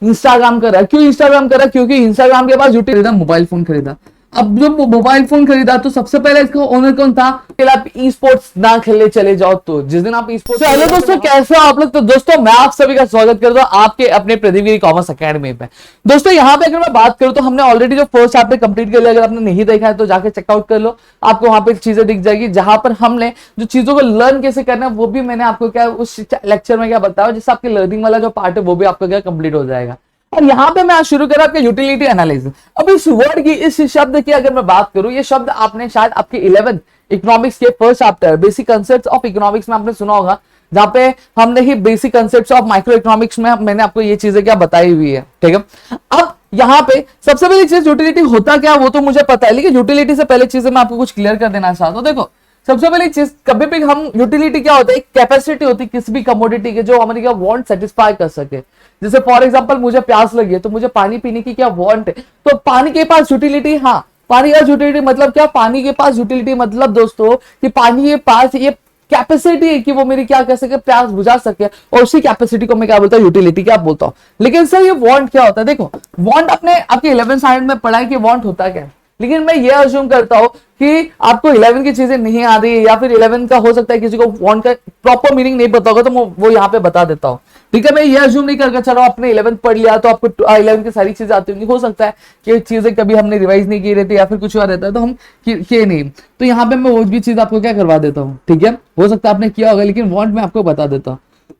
Instagram कर रहा है। क्यों इंस्टाग्राम कर रहा है? क्योंकि इंस्टाग्राम के पास यूटिलिटी, मोबाइल फोन खरीदा। अब जब वो मोबाइल फोन खरीदा तो सबसे पहले इसका ओनर कौन था? आप ई स्पोर्ट्स ना खेलने चले जाओ तो जिस दिन आप ई स्पोर्ट्स। हेलो दोस्तों, कैसे हो आप लोग? तो दोस्तों मैं आप सभी का स्वागत करता हूं आपके अपने प्रदीप कॉमर्स अकेडमी पे। दोस्तों यहाँ पे अगर मैं बात करूं तो हमने ऑलरेडी जो फर्स्ट चैप्टर कंप्लीट कर लिया। अगर आपने नहीं देखा है तो जाके चेकआउट कर लो, आपको वहां पे चीजें दिख जाएगी जहां पर हमने जो चीजों को लर्न कैसे करना है वो भी मैंने आपको क्या उस लेक्चर में क्या बताया, जिससे आपके लर्निंग वाला जो पार्ट है वो भी आपका क्या कंप्लीट हो जाएगा। और यहां पे मैं आज शुरू करा आपके यूटिलिटी एनालिसिस। अब इस वर्ड की, इस शब्द की अगर मैं बात करूं, ये शब्द आपने शायद आपके 11 इकोनॉमिक्स के first chapter basic concepts of economics में आपने सुना होगा, जहां पे हमने ही basic concepts of micro economics में मैंने आपको ये चीजें क्या बताई हुई है। ठीक है, अब यहाँ पे सबसे पहली चीज यूटिलिटी होता क्या वो तो मुझे पता है, लेकिन यूटिलिटी से पहले चीजें मैं आपको कुछ क्लियर कर देना चाहता हूं। देखो सबसे पहली चीज, कभी भी हम यूटिलिटी क्या होता है, कैपेसिटी होती है किसी भी कमोडिटी के जो हमारी क्या वांट सेटिस्फाई कर सके। जैसे फॉर एग्जांपल मुझे प्यास लगी है तो मुझे पानी पीने की क्या वांट है, तो पानी के पास यूटिलिटी, हाँ पानी का यूटिलिटी मतलब क्या, पानी के पास यूटिलिटी मतलब दोस्तों कि पानी के पास ये कैपेसिटी है कि वो मेरी क्या कर सके, प्यास बुझा सके, और उसी कैपेसिटी को मैं क्या बोलता हूँ, यूटिलिटी क्या बोलता हूँ। लेकिन सर ये वांट क्या होता है? देखो वांट आपने आपके 11th स्टैंडर्ड में पढ़ा है कि वांट होता क्या है, लेकिन मैं ये अज्यूम करता हूं कि आपको 11 की चीजें नहीं आ रही है, या फिर 11 का हो सकता है किसी को वांट का प्रॉपर मीनिंग नहीं पता होगा, तो मैं वो यहाँ पे बता देता हूँ। ठीक है, मैं ये अज्यूम नहीं करके चलो आपने 11 पढ़ लिया तो आपको 11 की सारी चीजें आती होंगी। हो सकता है कि चीजें कभी हमने रिवाइज नहीं की रहती या फिर कुछ और रहता है तो हम किए नहीं, तो यहाँ पे मैं वो भी चीज आपको क्या करवा देता हूँ। ठीक है, हो सकता है आपने किया होगा, लेकिन वांट मैं आपको बता देता हूँ।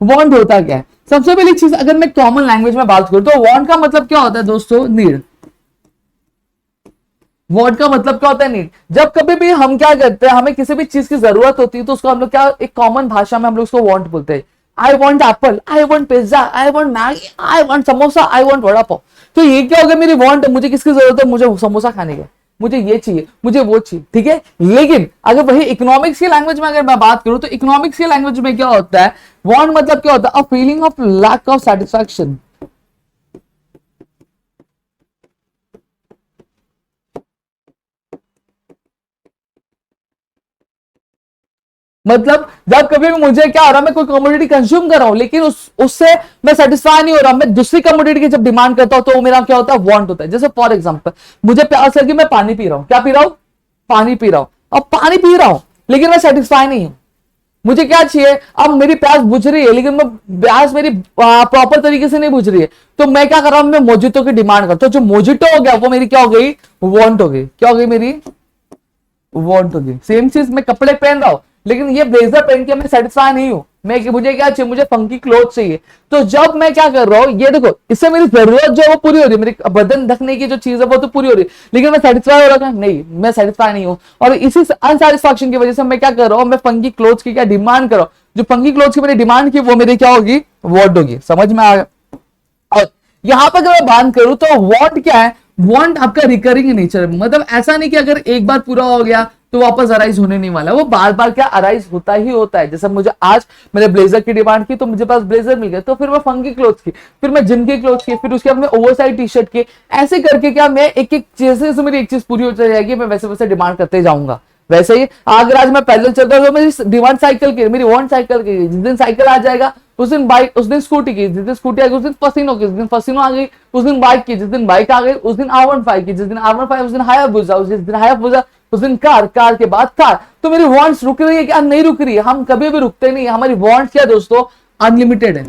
वांट होता क्या है? सबसे पहली चीज अगर मैं कॉमन लैंग्वेज में बात करूं तो वांट का मतलब क्या होता है दोस्तों? नीड। वांट का मतलब क्या होता है? नीड। जब कभी भी हम क्या करते हैं, हमें किसी भी चीज की जरूरत होती है तो उसको हम लोग क्या, एक कॉमन भाषा में हम लोग उसको वांट बोलते हैं। I want apple, I want pizza, I want Maggi, I want samosa, I want vada pav. तो ये क्या हो गया, मेरी वांट है, मुझे किसकी जरूरत है, मुझे समोसा खाने की, मुझे ये चाहिए, मुझे वो चाहिए। ठीक है, लेकिन अगर वही इकोनॉमिक्स की लैंग्वेज में अगर मैं बात करूं तो इकोनॉमिक्स की लैंग्वेज में क्या होता है, वांट मतलब क्या होता है, a feeling of lack of satisfaction. मतलब जब कभी भी मुझे क्या हो रहा है, मैं कोई कमोडिटी कंज्यूम कर रहा हूं लेकिन उससे मैं सेटिस्फाई नहीं हो रहा, मैं दूसरी कमोडिटी की जब डिमांड करता हूं तो वो मेरा क्या होता है, वांट होता है। जैसे फॉर एग्जांपल मुझे प्यास लगी, मैं पानी पी रहा हूं, क्या पी रहा हूं, पानी पी रहा हूं। अब पानी पी रहा हूं लेकिन मैं सेटिस्फाई नहीं हूं, मुझे क्या चाहिए, अब मेरी प्यास बुझ रही है लेकिन मैं प्यास मेरी प्रॉपर तरीके से नहीं बुझ रही है, तो मैं क्या कर रहा हूं, मैं मोजिटो की डिमांड करता हूं। जो मोजिटो हो गया वो मेरी क्या हो गई, वांट हो गई। क्या हो गई, मेरी वांट हो गई। सेम चीज, मैं कपड़े पहन रहा हूं लेकिन ये ब्लेजर पहन के मैं सेटिस्फाई नहीं हूं, मुझे क्या चाहिए, मुझे फंकी क्लोथ चाहिए। तो जब मैं क्या कर रहा हूं, ये देखो इससे मेरी जरूरत जो है वो पूरी हो रही है, मेरी बदन ढकने की जो चीज है वो तो पूरी हो रही है, लेकिन मैं सेटिस्फाई हो रहा था नहीं, मैं सेटिस्फाई नहीं हूं। और इसी अनसेटिस्फैक्शन की वजह से मैं क्या कर रहा हूं, मैं फंकी क्लोथ्स की क्या डिमांड कर रहा हूं। जो फंकी क्लोथ्स की मैंने डिमांड की वो मेरी क्या होगी, वांट होगी। समझ में आ गया? और यहां पर अगर मैं बात करूं तो वांट क्या है, वांट आपका रिकरिंग नेचर है। मतलब ऐसा नहीं कि अगर एक बार पूरा हो गया तो वापस अराइज होने नहीं वाला, वो बार बार क्या अराइज होता ही होता है। जैसे मुझे आज मैंने ब्लेजर की डिमांड की तो मुझे पास ब्लेजर मिल गया, तो फिर मैं फंकी क्लोथ्स की, फिर मैं जिम के क्लोथ्स की, फिर उसके बाद मैं ओवरसाइज टी शर्ट की, ऐसे करके क्या मैं एक एक जैसे जैसे मेरी एक चीज पूरी हो जाएगी मैं वैसे वैसे डिमांड करते जाऊंगा। वैसे ही अगर आज मैं पैदल चलता हूँ तो मेरी डिमांड साइकिल की, मेरी वांट साइकिल की, जिस दिन साइकिल आ जाएगा उस दिन बाइक, उस दिन स्कूटी की, जिस दिन स्कूटी आ गई उस दिन पसीनो की, जिस दिन पसीनो आ गई उस दिन बाइक की, जिस दिन बाइक आ गई उस दिन R15 की, जिस दिन R15 उस दिन हायाबुसा, जिस दिन हायाबुसा उस दिन कार, कार के बाद कार। तो मेरी वांट्स रुक रही है क्या, नहीं रुक रही है। हम कभी भी रुकते नहीं है, हमारी वांट्स क्या दोस्तों, अनलिमिटेड है।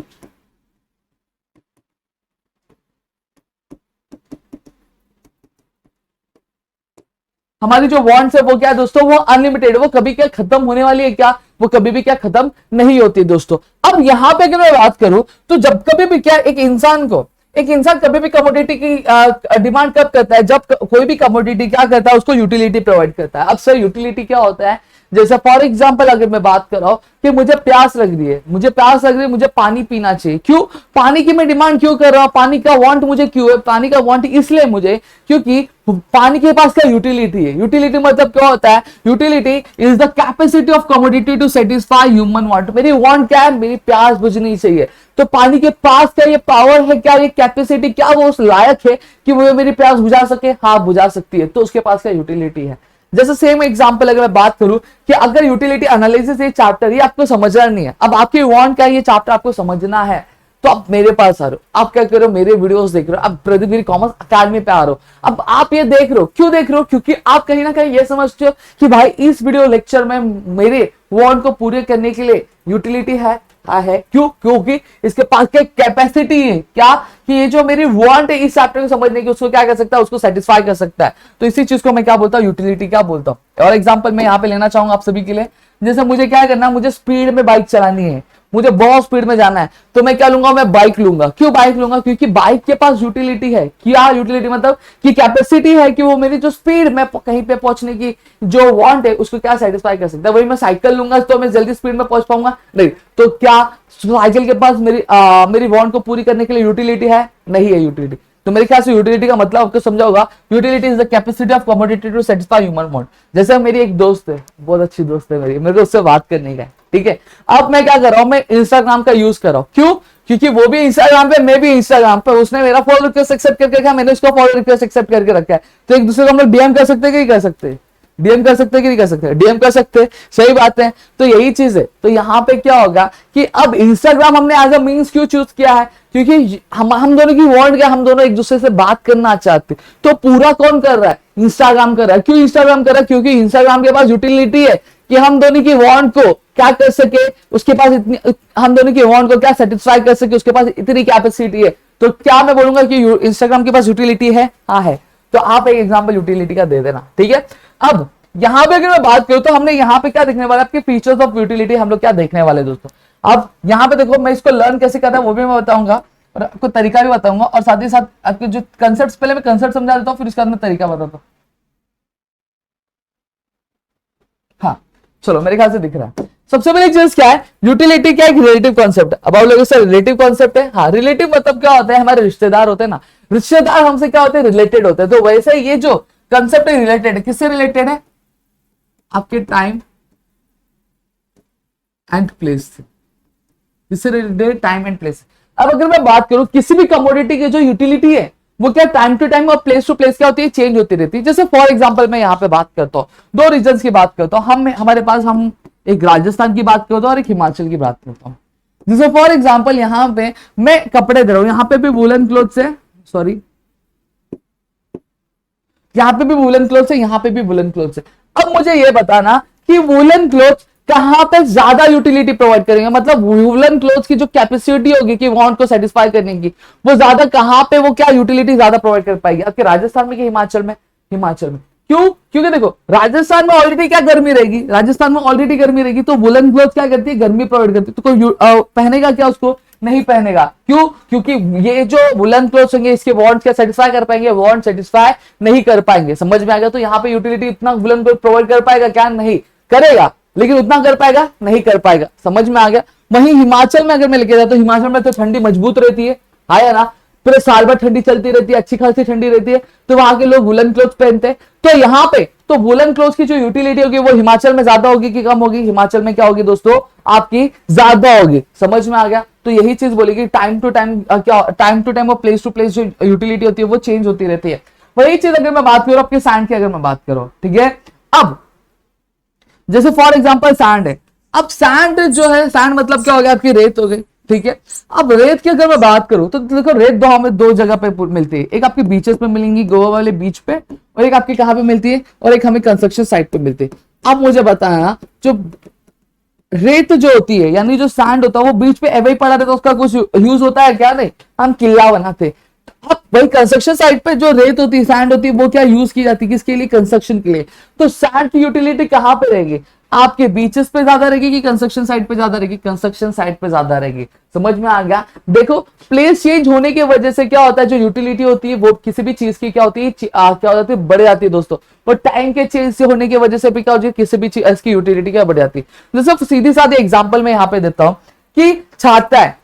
हमारी जो वांट्स है वो क्या है दोस्तों, वो अनलिमिटेड है, वो कभी क्या खत्म होने वाली है क्या, वो कभी भी क्या खत्म नहीं होती दोस्तों। अब यहां पे अगर मैं बात करूं तो जब कभी भी क्या एक इंसान कभी भी कमोडिटी की डिमांड कब करता है, जब कोई भी कमोडिटी क्या करता है, उसको यूटिलिटी प्रोवाइड करता है। अब सर यूटिलिटी क्या होता है, जैसे फॉर एग्जांपल अगर मैं बात कर रहा हूं कि मुझे प्यास लग रही है, मुझे पानी पीना चाहिए। क्यों पानी की मैं डिमांड क्यों कर रहा हूं, पानी का वांट मुझे क्यों है, पानी का वांट इसलिए मुझे क्योंकि पानी के पास क्या यूटिलिटी है। यूटिलिटी मतलब क्या होता है, utility is the capacity of commodity to satisfy human want. मेरी वांट क्या है, मेरी प्यास बुझनी चाहिए, तो पानी के पास क्या ये पावर है, क्या ये कैपेसिटी, क्या वो उस लायक है कि वो मेरी प्यास बुझा सके, हाँ बुझा सकती है, तो उसके पास क्या यूटिलिटी है। जैसे सेम एग्जांपल अगर मैं बात करूं कि अगर यूटिलिटी एनालिसिस ये चैप्टर ये आपको समझना नहीं है, अब आपकी वांट क्या है ये चैप्टर आपको समझना है, तो आप मेरे पास आ रहे हो, आप क्या कर रहे हो, मेरे वीडियोस देख रहे हो, आप प्रदीप गिरी कॉमर्स अकेडमी पे आ रहे हो। अब आप ये देख रहे हो, क्यों देख रहे हो, क्योंकि आप कहीं ना कहीं ये समझते हो कि भाई इस वीडियो लेक्चर में मेरे वांट को पूरे करने के लिए यूटिलिटी है। क्यों, क्योंकि इसके पास क्या कैपेसिटी है, क्या कि ये जो मेरी वांट है इस चैप्टर को समझने की, उसको क्या कर सकता है, उसको सेटिस्फाई कर सकता है। तो इसी चीज को मैं क्या बोलता हूँ, यूटिलिटी क्या बोलता हूँ। और एग्जांपल मैं यहाँ पे लेना चाहूंगा आप सभी के लिए। जैसे मुझे क्या करना है, मुझे स्पीड में बाइक चलानी है, मुझे बहुत स्पीड में जाना है, तो मैं क्या लूंगा, मैं बाइक लूंगा। क्यों बाइक लूंगा, क्योंकि बाइक के पास यूटिलिटी है। क्या यूटिलिटी मतलब कि कैपेसिटी है कि वो मेरी जो स्पीड में कहीं पे पहुंचने की जो वांट है उसको क्या सेटिस्फाई कर सकता है। वही मैं साइकिल लूंगा तो मैं जल्दी स्पीड में पहुंच पाऊंगा नहीं। तो क्या साइकिल के पास मेरी वांट को पूरी करने के लिए यूटिलिटी है, नहीं है यूटिलिटी। तो मेरे ख्याल से यूटिलिटी का मतलब आपको समझा होगा। Utility is the capacity of commodity to satisfy human want. जैसे मेरी एक दोस्त है, बहुत अच्छी दोस्त है मेरी, मेरे को उससे बात करने का है, ठीक है। अब मैं क्या कर रहा हूं, मैं इंस्टाग्राम का यूज कर रहा हूं। क्यों, क्योंकि वो भी इंस्टाग्राम पे, मैं भी इंस्टाग्राम पे। उसने मेरा फॉलो रिक्वेस्ट एक्सेप्ट करके रखा, मैंने उसका फॉलो रिक्वेस्ट एक्सेप्ट करके रखा है। तो एक दूसरे को हम लोग डीएम कर सकते हैं कि नहीं कर सकते, डीएम कर सकते हैं कि नहीं कर सकते, डीएम कर सकते, सही बात है। तो यही चीज है। तो यहाँ पे क्या होगा कि अब इंस्टाग्राम हमने एज अ मीन्स क्यों चूज किया है, क्योंकि हम दोनों की वांट क्या, हम दोनों एक दूसरे से बात करना चाहते। तो पूरा कौन कर रहा है, इंस्टाग्राम कर रहा है। क्यों इंस्टाग्राम कर रहा है, क्योंकि इंस्टाग्राम के पास यूटिलिटी है कि हम दोनों की वांट को क्या कर सके, उसके पास इतनी, हम दोनों की वांट को क्या सेटिस्फाई कर सके, उसके पास इतनी कैपेसिटी है। तो क्या मैं बोलूंगा कि इंस्टाग्राम के पास यूटिलिटी है, हाँ है। तो आप एक एग्जांपल यूटिलिटी का दे देना, ठीक है। अब यहां पे अगर मैं बात करूं तो हमने यहां पे क्या देखने वाला, आपके फीचर्स ऑफ यूटिलिटी हम लोग क्या देखने वाले दोस्तों। अब यहां पे देखो, मैं इसको लर्न कैसे करता है वो भी मैं बताऊंगा और आपको तरीका भी बताऊंगा, और साथ ही साथ आपके जो कंसेप्ट, पहले मैं कंसेप्ट समझा देता हूं, फिर उसके बाद मैं तरीका बताता हूं। हाँ चलो, मेरे ख्याल से दिख रहा है। सबसे पहली चीज क्या है, यूटिलिटी क्या है, रिलेटिव कॉन्सेप्ट। अब आप लोग सर रिलेटिव कॉन्सेप्ट है, हाँ रिलेटिव मतलब क्या होता है, हमारे रिश्तेदार होते हैं ना, रिश्तेदार हमसे क्या होते हैं, रिलेटेड होते हैं। तो वैसे ये जो कंसेप्ट है रिलेटेड है, किससे रिलेटेड है, आपके टाइम एंड प्लेस से, किससे रिलेटेड, टाइम एंड प्लेस। अब अगर मैं बात करूं किसी भी कमोडिटी की जो यूटिलिटी है वो क्या टाइम टू टाइम और प्लेस टू प्लेस क्या होती है, चेंज होती रहती है। जैसे फॉर एग्जांपल मैं यहाँ पे बात करता हूँ, दो रीजन की बात करता हूँ, हमारे पास हम एक राजस्थान की बात करता हूँ और एक हिमाचल की बात करता हूँ। जैसे फॉर एग्जाम्पल यहाँ पे मैं कपड़े दे रहा हूँ, यहाँ पे भी वुलन क्लोथ्स है, सॉरी यहाँ पे भी वुलन क्लोथ्स है, यहाँ पे भी वुलन क्लोथ्स है। अब मुझे ये बताना कि वुलन क्लोथ्स कहां पे ज्यादा यूटिलिटी प्रोवाइड करेंगे, मतलब वुलन क्लोथ्स की जो कैपेसिटी होगी कि वांट को सेटिस्फाई करने की, वो ज्यादा कहां पे, वो क्या यूटिलिटी ज्यादा प्रोवाइड कर पाएगी, आपके राजस्थान में कि हिमाचल में, हिमाचल में। क्यों, क्योंकि देखो राजस्थान में ऑलरेडी क्या गर्मी रहेगी, राजस्थान में ऑलरेडी गर्मी रहेगी, तो वुलन क्लोथ क्या करती है, गर्मी प्रोवाइड करती है। तो कोई पहनेगा क्या उसको, नहीं पहनेगा। क्यों, क्योंकि ये जो वुलन क्लोथ्स होंगे इसके वांट क्या सेटिस्फाई कर पाएंगे, वांट सेटिस्फाई नहीं कर पाएंगे। समझ में आ गया। तो यहाँ पे यूटिलिटी इतना वुलन क्लोथ प्रोवाइड कर पाएगा क्या, नहीं करेगा, लेकिन उतना कर पाएगा, नहीं कर पाएगा। समझ में आ गया। वहीं हिमाचल में अगर मैं लेके जाता तो हिमाचल में तो ठंडी मजबूत रहती है, आया ना, पूरे साल भर ठंडी चलती रहती है, अच्छी खासी ठंडी रहती है, तो वहां के लोग वुलन क्लोथ पहनते हैं। तो यहाँ पे तो वुलन क्लोथ की जो यूटिलिटी होगी वो हिमाचल में ज्यादा होगी कि कम होगी, हिमाचल में क्या होगी दोस्तों, आपकी ज्यादा होगी। समझ में आ गया। तो यही चीज बोलेगी, टाइम टू टाइम क्या, टाइम टू टाइम और प्लेस टू प्लेस जो यूटिलिटी होती है वो चेंज होती रहती है। वही चीज अगर मैं बात करूं आपके सैंड की, अगर मैं बात करूं, ठीक है। अब जैसे फॉर एग्जांपल सैंड है। अब सैंड जो है, सैंड मतलब क्या हो गया, आपकी रेत हो गई, ठीक है। अब रेत की अगर मैं बात करूं तो देखो रेत दो हमें दो जगह पे मिलती है, एक आपके बीचेस पे मिलेंगी, गोवा वाले बीच पे, और एक आपकी कहां पे मिलती है, और एक हमें कंस्ट्रक्शन साइट पे मिलती है। अब मुझे बताया, जो रेत जो होती है यानी जो सैंड होता है वो बीच पे एवे ही पड़ा रहता है, उसका कुछ यूज होता है क्या, नहीं, हम किला बनाते। अब वही कंस्ट्रक्शन साइट पे जो रेत होती है, सैंड होती है, वो क्या यूज की जाती है, किसके लिए, कंस्ट्रक्शन के लिए। तो सैंड की यूटिलिटी कहां पे रहेगी, आपके बीचेस पे ज्यादा रहेगी कि कंस्ट्रक्शन साइट पे ज्यादा रहेगी, कंस्ट्रक्शन साइट पे ज्यादा रहेगी। समझ में आ गया। देखो प्लेस चेंज होने की वजह से क्या होता है, जो यूटिलिटी होती है वो किसी भी चीज की क्या होती है, क्या हो जाती है, बढ़ जाती है दोस्तों। और टाइम के चेंज से होने की वजह से भी क्या होती है, किसी भी चीज की यूटिलिटी क्या बढ़ जाती है। जैसे सीधी साधी एग्जाम्पल मैं यहाँ पे देता हूं कि छाता है,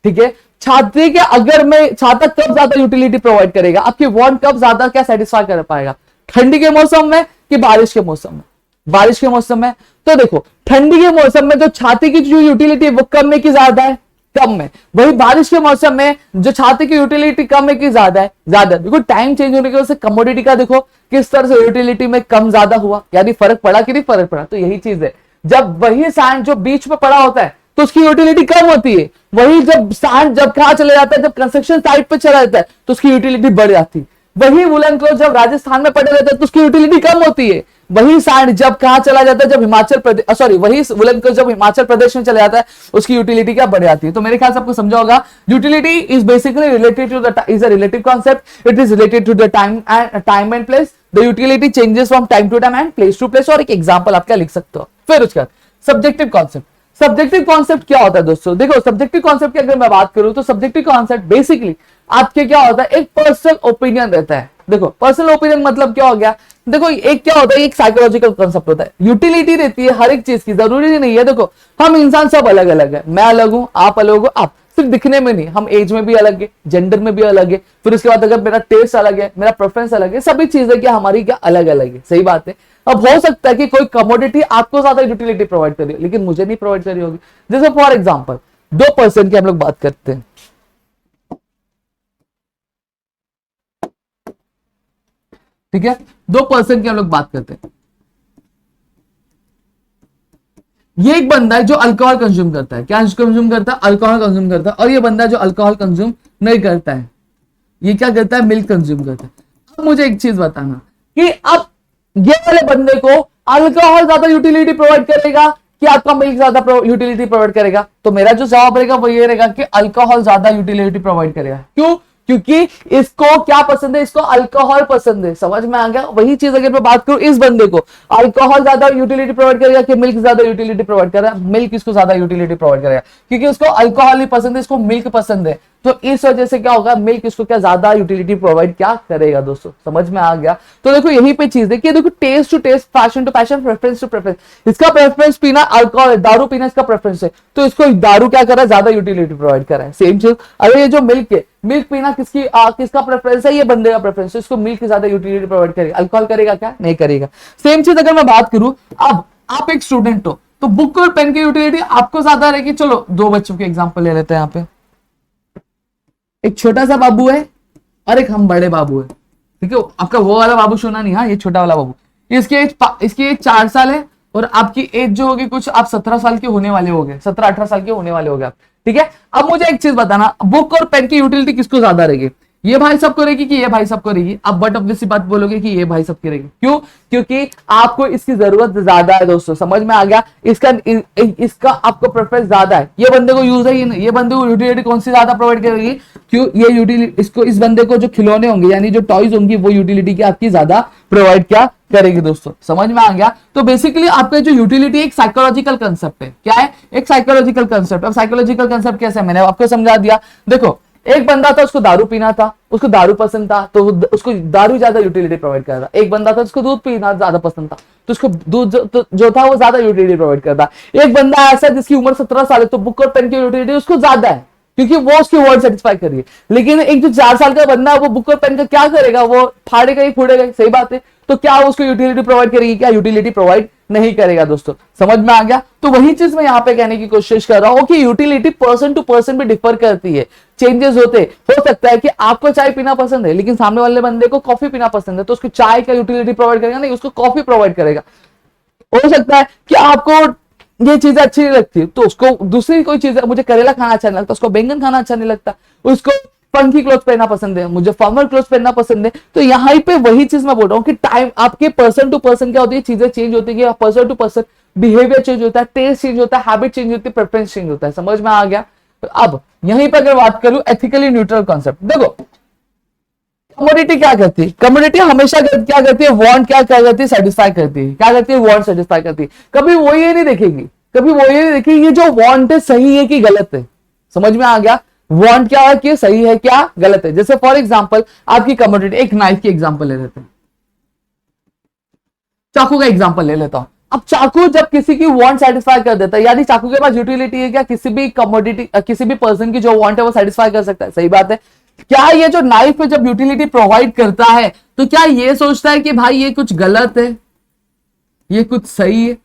ठीक है। छात्री के अगर मैं छाता कब ज्यादा यूटिलिटी प्रोवाइड करेगा, आपकी वांट कब ज्यादा क्या सेटिस्फाई कर पाएगा, ठंडी के मौसम में कि बारिश के मौसम में, बारिश के मौसम में। तो देखो ठंडी के मौसम में जो छाती की जो यूटिलिटी है वो कम में कि ज्यादा है, कम में। वही बारिश के मौसम में जो छाती की यूटिलिटी कम है कि ज्यादा है, ज्यादा। देखो टाइम चेंज होने की वजह से कमोडिटी का देखो किस तरह से यूटिलिटी में कम ज्यादा हुआ, यानी फर्क पड़ा कि नहीं फर्क पड़ा। तो यही चीज है, जब वही सैंड जो बीच में पड़ा होता है तो उसकी यूटिलिटी कम होती है। वही जब सैंड जब कहाँ चले जाता है, जब कंस्ट्रक्शन साइट पे चला जाता है तो उसकी यूटिलिटी बढ़ जाती है। वही वुलन क्लॉथ जब राजस्थान में पड़े रहते हैं तो उसकी यूटिलिटी कम होती है। वही सैंड जब कहाँ चला जाता है, जब हिमाचल प्रदेश, सॉरी वही वुलन क्लॉथ जब हिमाचल प्रदेश में चला जाता है उसकी यूटिलिटी क्या बढ़ जाती है। तो मेरे ख्याल से आपको समझा होगा, utility is basically related to the is a relative concept, it is related to the time and place, the utility changes from time to time and place to place. और एक एग्जांपल आप क्या लिख सकते हो। फिर उसके बाद सब्जेक्टिव कॉन्सेप्ट। सब्जेक्टिव कॉन्सेप्ट क्या होता है दोस्तों? देखो सब्जेक्टिव कॉन्सेप्ट की अगर मैं बात करूं तो सब्जेक्टिव कॉन्सेप्ट बेसिकली आपके क्या होता है, एक पर्सनल ओपिनियन रहता है। देखो पर्सनल ओपिनियन मतलब क्या हो गया, देखो एक क्या होता है, एक साइकोलॉजिकल कॉन्सेप्ट होता है। यूटिलिटी रहती है हर एक चीज की, जरूरी नहीं है। देखो हम इंसान सब अलग अलग है, मैं अलग हूं, आप अलग हो, आप सिर्फ दिखने में नहीं, हम एज में भी अलग है, जेंडर में भी अलग है। फिर उसके बाद अगर मेरा टेस्ट अलग है, मेरा प्रेफरेंस अलग है, सभी चीजें क्या हमारी क्या अलग अलग है। सही बात है। अब हो सकता है कि कोई कमोडिटी आपको ज्यादा यूटिलिटी प्रोवाइड करी लेकिन मुझे नहीं प्रोवाइड करी होगी। जैसे फॉर एग्जाम्पल 2% की हम लोग बात करते हैं, ठीक है, 2% की हम लोग बात करते हैं। ये एक बंदा है जो अल्कोहल कंज्यूम करता है। क्या कंज्यूम करता है? अल्कोहल कंज्यूम करता है। और ये बंदा जो अल्कोहल कंज्यूम नहीं करता है, ये क्या करता है? मिल्क कंज्यूम करता है। अब मुझे एक चीज बताना कि अब ये वाले बंदे को अल्कोहल ज्यादा यूटिलिटी प्रोवाइड करेगा कि आपका मिल्क ज्यादा यूटिलिटी प्रोवाइड करेगा? तो मेरा जो जवाब रहेगा वो ये रहेगा कि अल्कोहल ज्यादा यूटिलिटी प्रोवाइड करेगा। क्यों? क्योंकि इसको क्या पसंद है, इसको अल्कोहल पसंद है। समझ में आ गया? वही चीज अगर मैं बात करूं, इस बंदे को अल्कोहल ज्यादा यूटिलिटी प्रोवाइड करेगा कि मिल्क ज्यादा यूटिलिटी प्रोवाइड करेगा? मिल्क इसको ज्यादा यूटिलिटी प्रोवाइड करेगा क्योंकि उसको अल्कोहल ही पसंद है, इसको मिल्क पसंद है। तो इस वजह से क्या होगा, मिल्क इसको क्या ज्यादा यूटिलिटी प्रोवाइड क्या करेगा। दोस्तों समझ में आ गया? तो देखो यही पे चीज है कि देखो taste to taste, fashion to fashion, preference to preference. इसका प्रेफरेंस पीना अल्कोहल, दारू पीना इसका प्रेफरेंस है, तो इसको दारू क्या कर रहा है, ज्यादा यूटिलिटी प्रोवाइड कर रहा है। सेम चीज अगर ये जो मिल्क है, मिल्क पीना किसका प्रेफरेंस है, ये बंदे का प्रेफरेंस है, इसको मिल्क ज्यादा यूटिलिटी प्रोवाइड करेगा। अल्कोहल करेगा क्या? नहीं करेगा। सेम चीज अगर मैं बात करूं, अब आप एक स्टूडेंट हो तो बुक और पेन की यूटिलिटी आपको ज्यादा रहेगी। चलो 2 बच्चों के एग्जांपल ले लेते हैं। यहाँ पे एक छोटा सा बाबू है और एक हम बड़े बाबू है, ठीक है। आपका वो वाला बाबू सुना नहीं, हाँ ये छोटा वाला बाबू। इसकी एज 4 साल है और आपकी एज जो होगी कुछ आप 17 साल के होने वाले हो गए, 17-18 साल के होने वाले हो गए आप, ठीक है। अब मुझे एक चीज बताना, बुक और पेन की यूटिलिटी किसको ज्यादा रहेगी? ये भाई सब करेगी कि ये भाई सब करेगी? आप बट ऑब्वियसली बात बोलोगे कि ये भाई सब करेगी। क्यों? क्योंकि आपको इसकी जरूरत ज्यादा है। दोस्तों समझ में आ गया? इसका आपको प्रेफरेंस ज्यादा है। ये बंदे को यूज है ही नहीं, ये बंदे को यूटिलिटी कौन सी ज्यादा प्रोवाइड करेगी? क्यों? ये यूटिलिटी इसको, इस बंदे को जो खिलौने होंगे यानी जो टॉयज होंगी वो यूटिलिटी की आपकी ज्यादा प्रोवाइड क्या करेगी। दोस्तों समझ में आ गया? तो बेसिकली आपका जो यूटिलिटी एक साइकोलॉजिकल कंसेप्ट है। क्या है? एक साइकोलॉजिकल कंसेप्ट। अब साइकोलॉजिकल कंसेप्ट कैसे, मैंने आपको समझा दिया। देखो एक बंदा था उसको दारू पीना था, उसको दारू पसंद था तो उसको दारू ज्यादा यूटिलिटी प्रोवाइड कर रहा। एक बंदा था उसको दूध पीना ज्यादा पसंद था तो उसको दूध जो था वो ज्यादा यूटिलिटी प्रोवाइड करता। एक बंदा ऐसा जिसकी उम्र 17 साल है तो बुक और पेन की यूटिलिटी उसको ज्यादा है क्योंकि वो उसकी वर्ड सेटिस्फाई कर रही है। लेकिन एक जो 4 साल का बंदा है वो बुक और पेन का क्या करेगा, वो फाड़ेगा ही फूड़ेगा। सही बात है। तो क्या वो उसको यूटिलिटी प्रोवाइड करेगी? क्या यूटिलिटी प्रोवाइड नहीं करेगा। दोस्तों समझ में आ गया? तो वही चीज मैं यहाँ पे कहने की कोशिश कर रहा हूं कि यूटिलिटी पर्सन टू पर्सन भी डिफर करती है, चेंजेस होते। हो सकता है कि आपको चाय पीना पसंद है लेकिन सामने वाले बंदे को कॉफी पीना पसंद है, तो उसको चाय का यूटिलिटी प्रोवाइड करेगा नहीं, उसको कॉफी प्रोवाइड करेगा। हो सकता है कि आपको ये चीजें अच्छी नहीं लगती तो उसको दूसरी कोई चीज, मुझे करेला खाना अच्छा नहीं लगता, उसको बैंगन खाना अच्छा नहीं लगता, उसको फंकी क्लोथ पहनना पसंद है, मुझे फॉर्मल क्लोथ पहनना पसंद है। तो यहाँ पे वही चीज मैं बोल रहा हूँ कि टाइम आपके पर्सन टू पर्सन क्या होती है, चीजें चेंज होती है, person to person behaviour change होता है, टेस्ट चेंज होता है, हैबिट चेंज होती है, प्रेफरेंस चेंज होता है। समझ में आ गया? तो अब यहीं पर अगर बात करूं एथिकली न्यूट्रल कॉन्सेप्ट, देखो कमोडिटी क्या करती है? कमोडिटी हमेशा क्या करती है? वांट क्या करती है? सेटिस्फाई करती है। क्या करती है? वांट सेटिस्फाई करती है। कभी वो ये नहीं देखेगी, कभी वो ये नहीं देखेगी ये जो वांट है सही है कि गलत है। समझ में आ गया? वांट क्या है कि सही है क्या गलत है। जैसे फॉर एग्जांपल आपकी कमोडिटी, एक नाइफ की एग्जांपल ले लेते हैं, चाकू का एग्जांपल ले लेता हूं। अब चाकू जब किसी की वांट सेटिस्फाई कर देता है, यानी चाकू के पास यूटिलिटी है क्या? किसी भी कमोडिटी, किसी भी पर्सन की जो वांट है वो सेटिस्फाई कर सकता है। सही बात है। क्या ये जो नाइफ में जब यूटिलिटी प्रोवाइड करता है तो क्या ये सोचता है कि भाई ये कुछ गलत है, ये कुछ सही है?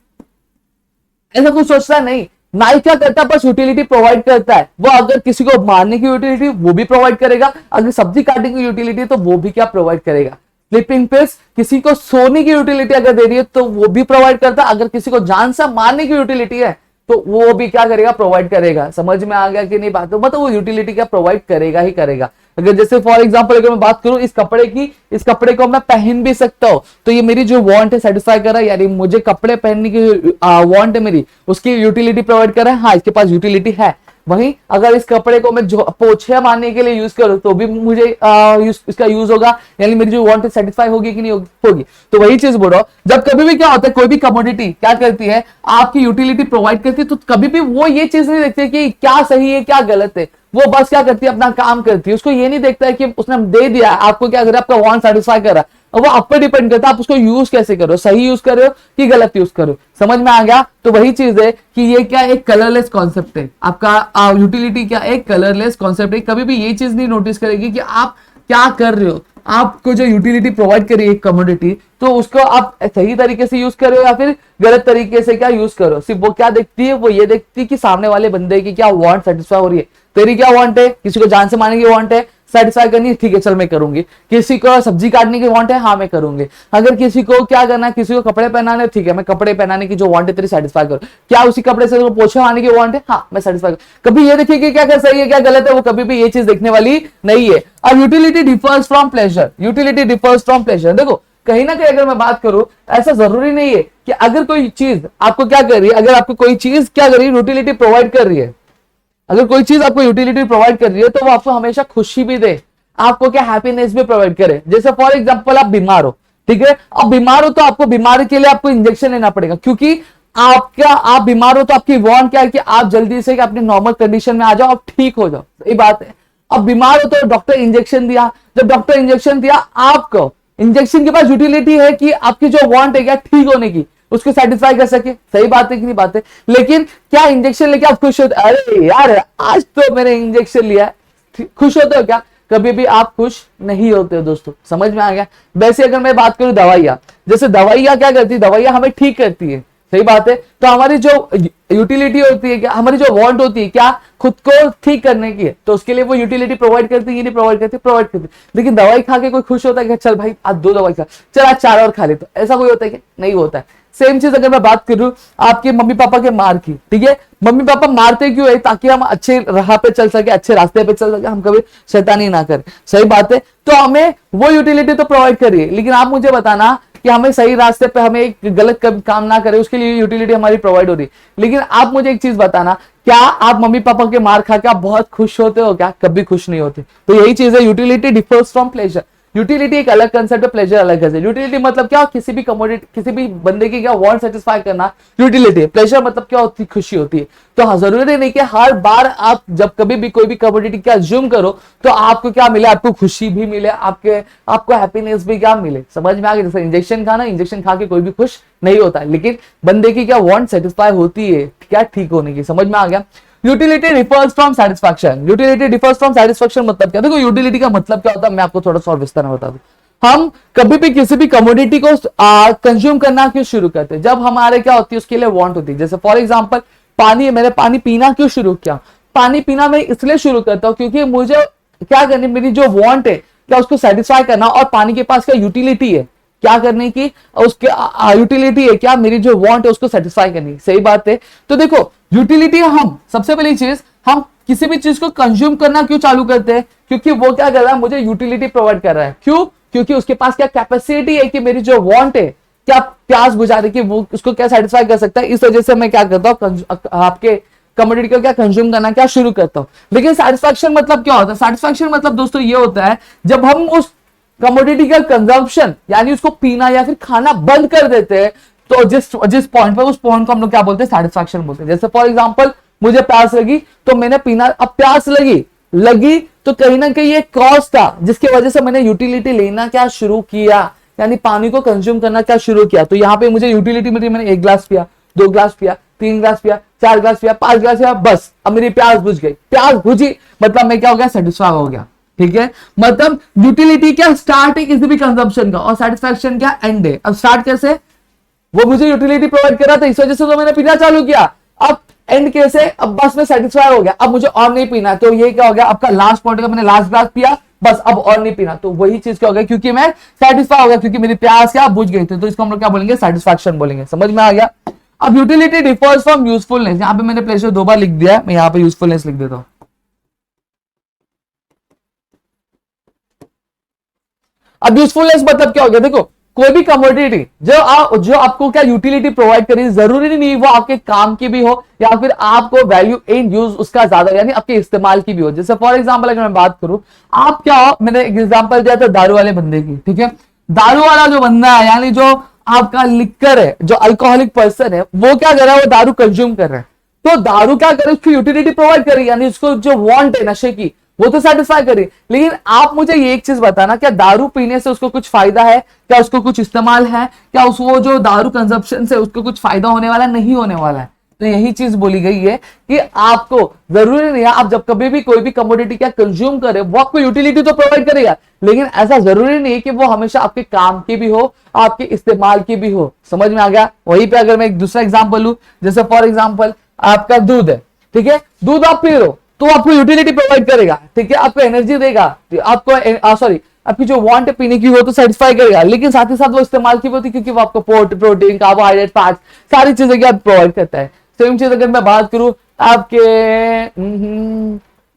ऐसा कुछ सोचता नहीं। नाइफ क्या करता है? बस यूटिलिटी प्रोवाइड करता है। वो अगर किसी को मारने की यूटिलिटी वो भी प्रोवाइड करेगा, अगर सब्जी काटने की यूटिलिटी तो वो भी क्या प्रोवाइड करेगा। स्लीपिंग पिल्स, किसी को सोने की यूटिलिटी अगर दे रही है तो वो भी प्रोवाइड करता है, अगर किसी को जान से मारने की यूटिलिटी है तो वो भी क्या करेगा, प्रोवाइड करेगा। समझ में आ गया कि नहीं बात? तो मतलब वो यूटिलिटी क्या प्रोवाइड करेगा ही करेगा। अगर जैसे फॉर एग्जांपल अगर मैं बात करूं इस कपड़े की, इस कपड़े को मैं पहन भी सकता हूं, तो ये मेरी जो वांट है सेटिस्फाई कर रहा है, यानी मुझे कपड़े पहनने की वांट है मेरी, उसकी यूटिलिटी प्रोवाइड कर रहा है। हाँ, इसके पास यूटिलिटी है। वहीं अगर इस कपड़े को मैं जो पोछे मारने के लिए यूज करूं तो भी मुझे इसका यूज होगा, यानी मेरी जो वांट सेटिस्फाई होगी कि नहीं होगी। तो वही चीज बोल रहा हूं, जब कभी भी क्या होता है, कोई भी कमोडिटी क्या करती है, आपकी यूटिलिटी प्रोवाइड करती है, तो कभी भी वो ये चीज नहीं देखती कि क्या सही है क्या गलत है। वो बस क्या करती है, अपना काम करती है। उसको ये नहीं देखता है कि उसने दे दिया आपको, क्या करे, आपका वांट सेटिस्फाई कर रहा है। और वो आप पर डिपेंड करता है आप उसको यूज कैसे करो, सही यूज करो कि गलत यूज करो। समझ में आ गया? तो वही चीज है कि ये क्या एक कलरलेस कॉन्सेप्ट है आपका। यूटिलिटी क्या एक कलरलेस कॉन्सेप्ट है। कभी भी ये चीज नहीं नोटिस करेगी कि आप क्या कर रहे हो। आपको जो यूटिलिटी प्रोवाइड करी है कमोडिटी, तो उसको आप सही तरीके से यूज करो या फिर गलत तरीके से क्या यूज करो। सिर्फ वो क्या देखती है, वो ये देखती है कि सामने वाले बंदे की क्या वांट सेटिस्फाई हो रही है। तेरी क्या वांट है, किसी को जान से मारने की वांट है, सेटिस्फाई करनी है, ठीक है चल मैं करूंगी। किसी को सब्जी काटने की वांट है, हाँ मैं करूंगी। अगर किसी को क्या करना है, किसी को कपड़े पहनाने, ठीक है मैं कपड़े पहनाने की जो वांट है तेरी सेटिस्फाई करूं। क्या उसी कपड़े से पोछे मारने की वांट है, हाँ मैं सेटिस्फाई करूं। कभी ये देखिए कि क्या क्या सही है क्या गलत है, वो कभी भी ये चीज देखने वाली नहीं है। और utility differs from pleasure, utility differs from pleasure. देखो कहीं ना कहीं अगर मैं बात करूं, ऐसा जरूरी नहीं है कि अगर कोई चीज आपको क्या कर रही है, अगर आपको कोई चीज क्या कर रही है, यूटिलिटी प्रोवाइड कर रही है, अगर कोई चीज आपको यूटिलिटी प्रोवाइड कर रही है, तो वो आपको हमेशा खुशी भी दे, आपको क्या हैप्पीनेस भी प्रोवाइड करे। जैसे फॉर एग्जांपल आप बीमार हो, ठीक है, अब बीमार हो तो आपको बीमारी के लिए आपको इंजेक्शन लेना पड़ेगा, क्योंकि आप बीमार हो तो आपकी वांट क्या है कि आप जल्दी से अपनी नॉर्मल कंडीशन में आ जाओ, आप ठीक हो जाओ। सही बात है। अब बीमार हो तो डॉक्टर इंजेक्शन दिया, जब डॉक्टर इंजेक्शन दिया, आपको इंजेक्शन के पास यूटिलिटी है कि आपकी जो वांट है क्या ठीक होने की, उसको सेटिस्फाई कर सके। सही बात है कि नहीं बात है? लेकिन क्या इंजेक्शन लेके आप खुश होते, अरे यार आज तो मैंने इंजेक्शन लिया, खुश होते हो क्या? कभी भी आप खुश नहीं होते हो दोस्तों। समझ में आ गया? वैसे अगर मैं बात करूं दवाइयां, जैसे दवाइयां क्या करती है, दवाइयां हमें ठीक करती है। सही बात है। तो हमारी जो यूटिलिटी होती है क्या, हमारी जो वांट होती है क्या, खुद को ठीक करने की है, तो उसके लिए वो यूटिलिटी प्रोवाइड करती है, नहीं प्रोवाइड करती, प्रोवाइड करती है। लेकिन दवाई खा के कोई खुश होता है कि चल भाई आज 2 दवाई खा, चल आज 4 और खा ले, तो ऐसा कोई होता है क्या? नहीं होता है। सेम चीज अगर मैं बात करूं आपके मम्मी पापा के मार की, ठीक है, मम्मी पापा मारते क्यों है? ताकि हम अच्छे राह पे चल सके, अच्छे रास्ते पे चल सके, हम कभी शैतानी ना करें। सही बात है। तो हमें वो यूटिलिटी तो प्रोवाइड करिए, लेकिन आप मुझे बताना कि हमें सही रास्ते पे हमें एक गलत काम ना करे, उसके लिए यूटिलिटी हमारी प्रोवाइड हो रही है। लेकिन आप मुझे एक चीज बताना, क्या आप मम्मी पापा के मार खा के आप बहुत खुश होते हो क्या? कभी खुश नहीं होते। तो यही चीज है, utility differs from pleasure. Utility एक अलग कंसेप्ट है, प्लेजर अलग है। यूटिलिटी मतलब क्या, किसी भी कमोडिटी, किसी भी बंदे की क्या वांट सेटिस्फाई करना यूटिलिटी है। प्लेजर मतलब क्या होती है, खुशी होती है। तो हाँ, जरूरी नहीं कि हर बार आप जब कभी भी कोई भी कमोडिटी क्या जूम करो तो आपको क्या मिले, आपको खुशी भी मिले, आपको हैप्पीनेस भी क्या मिले। समझ में आ गया? जैसे इंजेक्शन खाना, इंजेक्शन खा के कोई भी खुश नहीं होता, लेकिन बंदे की क्या वांट सेटिस्फाई होती है क्या ठीक होने की। समझ में आ गया? Utility differs from satisfaction. Utility differs from satisfaction मतलब क्या? देखो यूटिलिटी का मतलब क्या होता है, मैं आपको थोड़ा सा और विस्तार में बता दूं। हम कभी भी किसी भी कमोडिटी को कंज्यूम करना क्यों शुरू करते हैं? जब हमारे क्या होती है, उसके लिए वांट होती है। जैसे फॉर एग्जांपल पानी, मैंने पानी पीना क्यों शुरू किया? पानी पीना मैं इसलिए शुरू करता हूं क्योंकि मुझे क्या करनी, मेरी जो वांट है क्या उसको सेटिस्फाई करना, और पानी के पास क्या यूटिलिटी है क्या करने की, उसके यूटिलिटी है क्या, मेरी जो वांट है उसको सेटिस्फाई करनी। सही बात है। तो देखो यूटिलिटी, हम सबसे पहली चीज, हम किसी भी चीज को कंज्यूम करना क्यों चालू करते हैं? क्योंकि वो क्या कर रहा है, मुझे यूटिलिटी प्रोवाइड कर रहा है। क्यों? क्योंकि उसके पास क्या कैपेसिटी है कि मेरी जो वांट है क्या प्यास बुझाने की, वो उसको क्या सेटिस्फाई कर सकता है। इस वजह से मैं क्या करता हूँ, आपके कमोडिटी को क्या कंज्यूम करना क्या शुरू करता हूं। लेकिन सेटिस्फैक्शन मतलब क्या होता है? सेटिस्फैक्शन मतलब दोस्तों ये होता है जब हम उस कमोडिटी का कंजम्पशन यानी उसको पीना या फिर खाना बंद कर देते हैं, तो जिस पॉइंट पर, उस पॉइंट को हम लोग क्या बोलते हैं, सेटिस्फैक्शन बोलते हैं। जैसे फॉर एग्जांपल मुझे प्यास लगी तो मैंने पीना, अब प्यास लगी तो कहीं ना कहीं ये कॉज था जिसकी वजह से मैंने यूटिलिटी लेना क्या शुरू किया, यानी पानी को कंज्यूम करना क्या शुरू किया। तो यहाँ पे मुझे यूटिलिटी मिली, मैंने 1 ग्लास पिया, 2 ग्लास पिया, 3 ग्लास पिया, 4 ग्लास पिया, 5 ग्लास पिया, बस अब मेरी प्यास बुझ गई। प्यास बुझी मतलब मैं क्या हो गया, सेटिस्फाई हो गया। ठीक है, मतलब यूटिलिटी क्या स्टार्ट है किसी भी कंजम्पशन का, और सेटिस्फैक्शन क्या एंड है। अब स्टार्ट कैसे, वो मुझे यूटिलिटी प्रोवाइड कर रहा था, इस वजह से तो मैंने पीना चालू किया। अब एंड कैसे, अब बस मैं सेटिस्फाई हो गया, अब मुझे और नहीं पीना, तो ये क्या हो गया, आपका लास्ट पॉइंट का, मैंने लास्ट ग्लास पिया, बस अब और नहीं पीना। तो वही चीज क्या हो गया, क्योंकि मैं सेटिस्फाई हो गया, क्योंकि मेरी प्यास क्या बुझ गई थी। तो इसको हम लोग क्या बोलेंगे, सेटिस्फैक्शन बोलेंगे। समझ में आ गया? अब यूटिलिटी डिफर्स फ्रॉम यूजफुलनेस, यहां पे मैंने प्लेजर 2 बार लिख दिया है, मैं यहां पे यूजफुलनेस लिख देता हूं। अब यूजफुलनेस मतलब क्या हो गया, देखो कोई भी कमोडिटी जो आपको क्या यूटिलिटी प्रोवाइड करी, जरूरी नहीं वो आपके काम की भी हो या फिर आपको वैल्यू इन यूज उसका ज्यादा यानी आपके इस्तेमाल की भी हो। जैसे फॉर एग्जांपल अगर मैं बात करूं, आप क्या हो, मैंने एक एग्जांपल दिया था दारू वाले बंदे की, ठीक है। दारू वाला जो बंदा है यानी जो आपका लिक्कर है, जो अल्कोहलिक पर्सन है, वो क्या कर रहा है, वो दारू कंज्यूम कर रहा है। तो दारू क्या करे, उसकी यूटिलिटी प्रोवाइड करे, यानी उसको जो वांट है नशे की वो तो सेटिस्फाई करे। लेकिन आप मुझे ये एक चीज बताना, क्या दारू पीने से उसको कुछ फायदा है, क्या उसको कुछ इस्तेमाल है, क्या उसको जो दारू कंजप्शन से उसको कुछ फायदा होने वाला, नहीं होने वाला है। तो यही चीज बोली गई है कि आपको जरूरी नहीं है, आप जब कभी भी कोई भी कमोडिटी क्या कंज्यूम करे वो आपको यूटिलिटी तो प्रोवाइड करेगा, लेकिन ऐसा जरूरी नहीं है कि वो हमेशा आपके काम की भी हो, आपके इस्तेमाल की भी हो। समझ में आ गया। वहीं पे अगर मैं एक दूसरा एग्जाम्पल लू, जैसे फॉर एग्जाम्पल आपका दूध है, ठीक है, दूध आप पी रहे हो तो आपको यूटिलिटी प्रोवाइड करेगा, ठीक है, आपको एनर्जी देगा, आपको सॉरी आपकी जो वांट है पीने की वो तो सेटिस्फाई करेगा, लेकिन साथ ही साथ वो इस्तेमाल की होती है क्योंकि वो आपको प्रोटीन, कार्बोहाइड्रेट, फैट, सारी चीजें क्या प्रोवाइड करता है। सेम चीज अगर मैं बात करूं आपके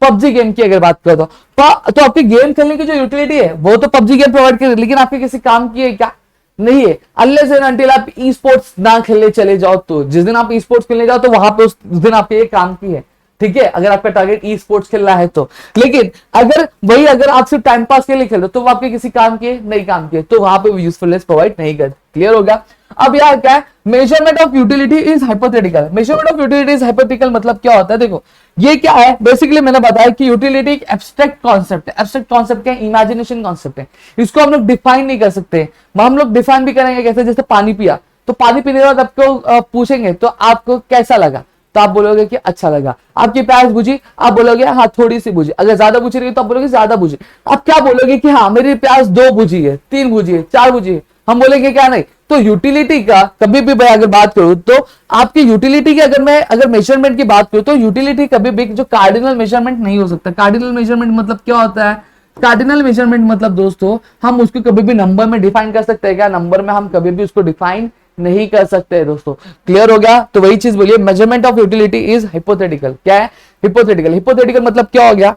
पबजी गेम की अगर बात करो तो आपके गेम खेलने की जो यूटिलिटी है वो तो पबजी गेम प्रोवाइड करे, लेकिन आपके किसी काम की है क्या, नहीं है। अनलेस एंड अनटिल आप ई स्पोर्ट्स ना खेलने चले जाओ, तो जिस दिन आप ई स्पोर्ट्स खेलने जाओ तो वहां पे उस दिन आपके ये काम की है, ठीक है, अगर आपका टारगेट ई स्पोर्ट्स खेलना है तो। लेकिन अगर आप सिर्फ टाइम पास के लिए खेल रहे हो तो वो आपके किसी काम के नहीं काम के, तो वहां पे यूजफुलनेस प्रोवाइड नहीं कर। क्लियर हो गया। अब यार क्या है, measurement of utility is hypothetical. Measurement of utility is hypothetical मतलब क्या होता है, देखो ये क्या है, बेसिकली मैंने बताया कि यूटिलिटी एक एब्स्ट्रैक्ट कॉन्सेप्ट है। एब्स्ट्रैक्ट कॉन्सेप्ट क्या है, इमेजिनेशन कॉन्सेप्ट है, इसको हम लोग डिफाइन नहीं कर सकते। हम लोग डिफाइन भी करेंगे कैसे, जैसे पानी पिया, तो पानी पीने के बाद आपको पूछेंगे तो आपको कैसा लगा, तो आप बोलोगे कि अच्छा लगा। आपकी प्यास बुझी, आप बोलोगे हाँ थोड़ी सी बुझी। अगर ज्यादा बुझी रही तो आप बोलोगे ज्यादा बुझी। आप क्या बोलोगे कि हाँ मेरी प्यास 2 बुझी है, 3 बुझी है, 4 बुझी है, हम बोलेंगे क्या नहीं। तो यूटिलिटी का कभी भी मैं अगर बात करूं तो आपकी यूटिलिटी की अगर मेजरमेंट की बात करूं तो यूटिलिटी कभी भी जो कार्डिनल मेजरमेंट नहीं हो सकता। कार्डिनल मेजरमेंट मतलब क्या होता है, कार्डिनल मेजरमेंट मतलब दोस्तों हम उसको कभी भी नंबर में डिफाइन कर सकते हैं क्या, नंबर में हम कभी भी उसको डिफाइन नहीं कर सकते दोस्तों। क्लियर हो गया। तो वही चीज बोलिए, measurement of utility is hypothetical. क्या है, हिपोथेटिकल। हिपोथेटिकल मतलब क्या हो गया,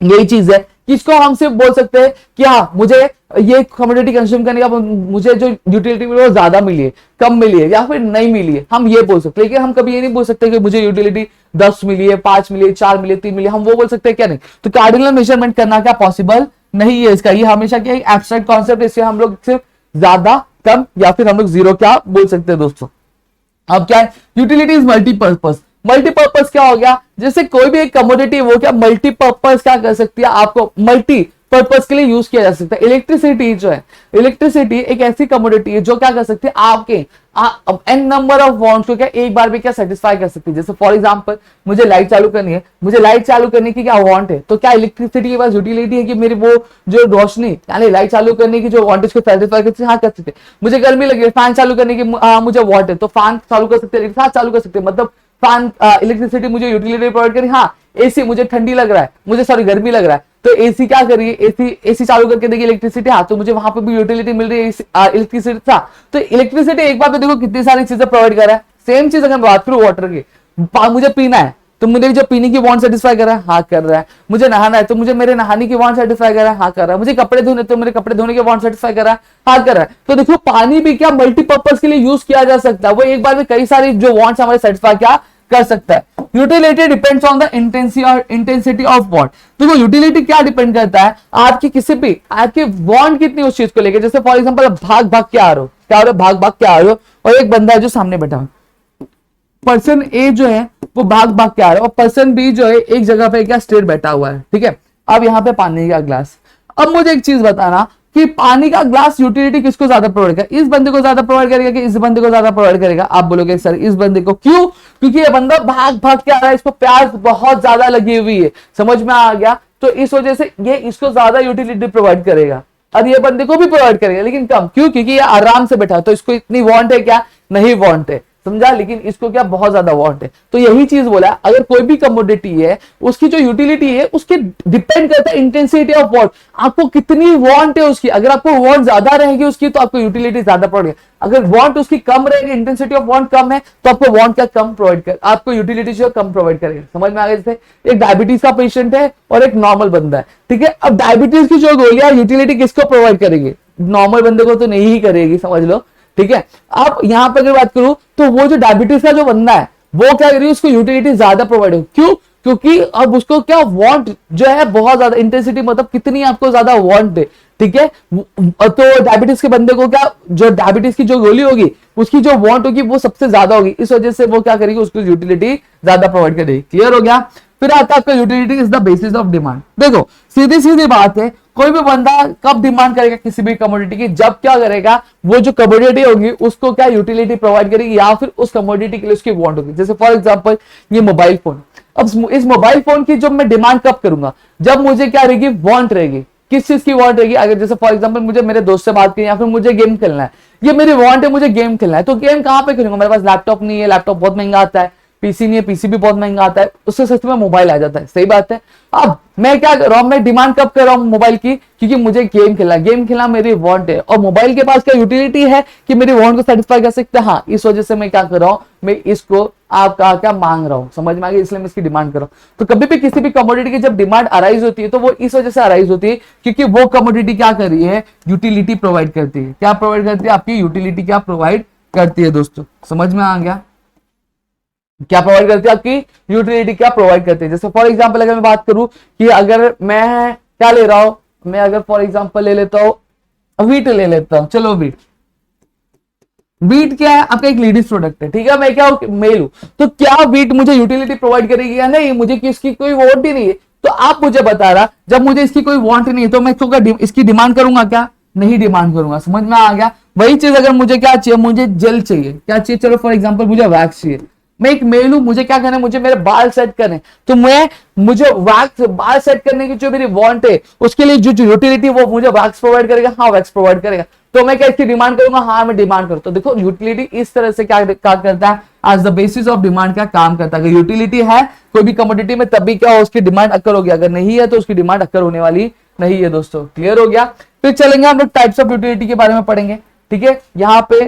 यही चीज है कि इसको हम सिर्फ बोल सकते हैं कि हाँ मुझे ये कमोडिटी कंज्यूम करने का मुझे जो यूटिलिटी मिली वो ज्यादा मिली है, कम मिली है या फिर नहीं मिली है, हम ये बोल सकते हैं। लेकिन हम कभी ये नहीं बोल सकते कि मुझे यूटिलिटी 10 मिली है, 5 मिली है, 4 मिली है, 3 मिली है, हम वो बोल सकते हैं क्या, नहीं। तो कार्डिनल मेजरमेंट करना क्या पॉसिबल नहीं है इसका, ये हमेशा क्या एब्स्ट्रैक्ट कॉन्सेप्ट, इससे हम लोग सिर्फ ज्यादा, कम या फिर हम लोग जीरो क्या बोल सकते हैं दोस्तों। अब क्या है, यूटिलिटी इज मल्टीपर्पज। मल्टीपर्पज क्या हो गया, जैसे कोई भी एक कमोडिटी वो क्या मल्टीपर्पज क्या कर सकती है, आपको मल्टी पर्पज के लिए यूज किया जा सकता है। इलेक्ट्रिसिटी जो है, इलेक्ट्रिसिटी एक ऐसी कमोडिटी है जो क्या कर सकती है, आपके एन नंबर ऑफ वांट्स को क्या एक बार में क्या सेटिस्फाई कर सकती है। जैसे फॉर एग्जांपल मुझे लाइट चालू करनी है, मुझे लाइट चालू करने की क्या वांट है, तो क्या इलेक्ट्रिसिटी के पास यूटिलिटी है कि मेरी वो जो रोशनी यानी लाइट चालू करने की जो वांटेज को सेटिस्फाई करती है, हाँ कर सकते हैं। मुझे गर्मी लगी है, फैन चालू करने की मुझे वांट है, तो फैन चालू कर सकते हैं, फैन चालू कर सकते हैं, मतलब फैन इलेक्ट्रिसिटी मुझे यूटिलिटी प्रोवाइड करी। हाँ एसी मुझे ठंडी लग रहा है, मुझे सॉरी गर्मी लग रहा है, तो एसी क्या करिए, एसी चालू करके देखिए इलेक्ट्रिसिटी, हाँ तो मुझे वहां पे भी यूटिलिटी मिल रही है इलेक्ट्रिसिटी था। तो इलेक्ट्रिसिटी एक बार पे देखो कितनी सारी चीजें प्रोवाइड कर रहा है। सेम चीज अगर बात करूं वाटर की, मुझे पीना है तो मुझे जो पीने की वांट सेटिस्फाई कर रहा है, हाँ कर रहा है। मुझे नहाना है तो मुझे मेरे नहाने की वांट सेटिस्फाई कर रहा है, हाँ कर रहा है। मुझे कपड़े धोने तो मेरे कपड़े धोने की वांट सेटिस्फाई कर रहा है, हाँ कर रहा है। तो देखो पानी भी क्या मल्टीपर्पज के लिए यूज किया जा सकता है, वो एक बार में कई सारी जो वांट्स हमारे सेटिस्फाई क्या कर सकता है। Utility depends on the intensity of want. देखो यूटिलिटी क्या डिपेंड करता है, आपकी किसी भी आपकी वांट कितनी उस चीज को लेके। जैसे फॉर एग्जांपल भाग भाग के आ रहे हो, क्या हो रहे हो, भाग भाग के आ रहे हो, और एक बंदा है जो सामने बैठा है, पर्सन ए जो है वो भाग भाग के आ रहा है और पर्सन बी जो है एक जगह पे क्या स्ट्रेट बैठा हुआ है, ठीक है। अब यहाँ पे पानी का ग्लास, अब मुझे एक चीज बताना कि पानी का ग्लास यूटिलिटी किसको ज्यादा प्रोवाइड करेगा, इस बंदे को ज्यादा प्रोवाइड करेगा कि इस बंदे को ज्यादा प्रोवाइड करेगा। आप बोलोगे सर इस बंदे को, क्यों, क्योंकि ये बंदा भाग भाग के आ रहा है, इसको प्यास बहुत ज्यादा लगी हुई है, समझ में आ गया। तो इस वजह से ये इसको ज्यादा यूटिलिटी प्रोवाइड करेगा और ये बंदे को भी प्रोवाइड करेगा लेकिन कम, क्यों, क्योंकि ये आराम से बैठा है, तो इसको इतनी वांट है क्या, नहीं वांट है। समझा, लेकिन इसको क्या बहुत ज्यादा वांट है। तो यही चीज बोला, अगर कोई भी कमोडिटी है उसकी जो यूटिलिटी है उसके डिपेंड करता है इंटेंसिटी ऑफ वांट, आपको कितनी वांट है उसकी। अगर आपको वांट ज्यादा रहेगी उसकी तो आपको यूटिलिटी ज्यादा पड़ेगी, अगर वांट उसकी कम रहेगी, इंटेंसिटी ऑफ वांट कम है, तो आपको वांट क्या कम प्रोवाइड कर, आपको यूटिलिटी जो कम प्रोवाइड करेगा। समझ में आ गया? जैसे एक डायबिटीज का पेशेंट है और एक नॉर्मल बंदा है, ठीक है। अब डायबिटीज की जो गोलियां यूटिलिटी किसको प्रोवाइड करेगी? नॉर्मल बंदे को तो नहीं ही करेगी, समझ लो, ठीक है। अब यहां पर अगर बात करूं तो वो जो डायबिटीज का जो बंदा है वो क्या करेगी, उसको यूटिलिटी ज्यादा प्रोवाइड होगी। क्यों? क्योंकि अब उसको क्या वांट जो है बहुत ज्यादा, इंटेंसिटी मतलब कितनी आपको ज्यादा वांट है, ठीक है। तो डायबिटीज के बंदे को क्या, जो डायबिटीज की जो गोली होगी उसकी जो वांट होगी वो सबसे ज्यादा होगी, इस वजह से वो क्या करेगी, उसको यूटिलिटी ज्यादा प्रोवाइड करेगी। क्लियर हो गया? फिर आता है आपका utility is the basis of demand. देखो सीधी सीधी बात है, कोई भी बंदा कब डिमांड करेगा किसी भी कमोडिटी की, जब क्या करेगा, वो जो कमोडिटी होगी उसको क्या यूटिलिटी प्रोवाइड करेगी या फिर उस कमोडिटी के लिए उसकी वांट होगी। जैसे फॉर एग्जांपल ये मोबाइल फोन, अब इस मोबाइल फोन की जब मैं डिमांड कब करूंगा, जब मुझे क्या रहेगी, वांट रहेगी। किस चीज की वांट रहेगी? अगर जैसे फॉर एग्जांपल मुझे मेरे दोस्त से बात करनी या फिर मुझे गेम खेलना है, ये मेरी वांट है, मुझे गेम खेलना है, तो गेम कहां पे खेलूंगा? मेरे पास लैपटॉप नहीं है, लैपटॉप बहुत महंगा आता है, पीसी नहीं है, पीसी भी बहुत महंगा आता है, उससे सस्ते में मोबाइल आ जाता है, सही बात है। अब मैं क्या कर रहा हूं, मैं डिमांड कब कर रहा हूं मोबाइल की? क्योंकि मुझे गेम खेलना है, गेम खेलना मेरी वांट है, और मोबाइल के पास क्या यूटिलिटी है कि मेरी वांट को सेटिस्फाई कर सकते हैं, हाँ, इस वजह से मैं क्या कर रहा हूं, मैं इसको आपका क्या मांग रहा हूं, समझ में आ गया, इसलिए मैं इसकी डिमांड कर रहा हूं। तो कभी भी किसी भी कमोडिटी की जब डिमांड अराइज होती है तो वो इस वजह से अराइज होती है क्योंकि वो कमोडिटी क्या कर रही है, यूटिलिटी प्रोवाइड करती है। क्या प्रोवाइड करती है? आपकी यूटिलिटी क्या प्रोवाइड करती है दोस्तों, समझ में आ गया? क्या प्रोवाइड करती है? आपकी यूटिलिटी क्या प्रोवाइड करती है। जैसे फॉर एग्जांपल अगर मैं बात करूं कि अगर मैं क्या ले रहा हूं, मैं अगर फॉर एग्जांपल ले लेता हूं वीट ले लेता हूं, चलो वीट, वीट क्या है आपका, एक लेडीज प्रोडक्ट है, ठीक है। मैं क्या मेल हूं, तो क्या वीट मुझे यूटिलिटी प्रोवाइड करेगी या नहीं? मुझे किसकी कोई वांट ही नहीं है, तो आप मुझे बता रहा, जब मुझे इसकी कोई वांट नहीं है तो मैं इसकी डिमांड करूंगा क्या? नहीं डिमांड करूंगा। समझ में आ गया? वही चीज अगर मुझे क्या चाहिए, मुझे जेल चाहिए, क्या चाहिए, चलो फॉर एग्जांपल मुझे वैक्स चाहिए, मैं एक मेल हूं, मुझे क्या करना है, मुझे मेरे बाल सेट करने, तो मुझे वैक्स बाल सेट करने की जो मेरी वांट है उसके लिए जो यूटिलिटी वो मुझे वैक्स प्रोवाइड करेगा, हाँ वैक्स प्रोवाइड करेगा, तो मैं क्या इसकी डिमांड करूंगा? हाँ मैं डिमांड करूँ। तो देखो यूटिलिटी इस तरह से क्या करता है, as the basis of demand क्या काम करता है। अगर यूटिलिटी है कोई भी कमोडिटी में तभी क्या हो, उसकी डिमांड अक्कर होगी, अगर नहीं है तो उसकी डिमांड अक्कर होने वाली नहीं है दोस्तों। क्लियर हो गया? फिर चलेंगे हम लोग टाइप्स ऑफ यूटिलिटी के बारे में पढ़ेंगे, ठीक है। यहाँ पे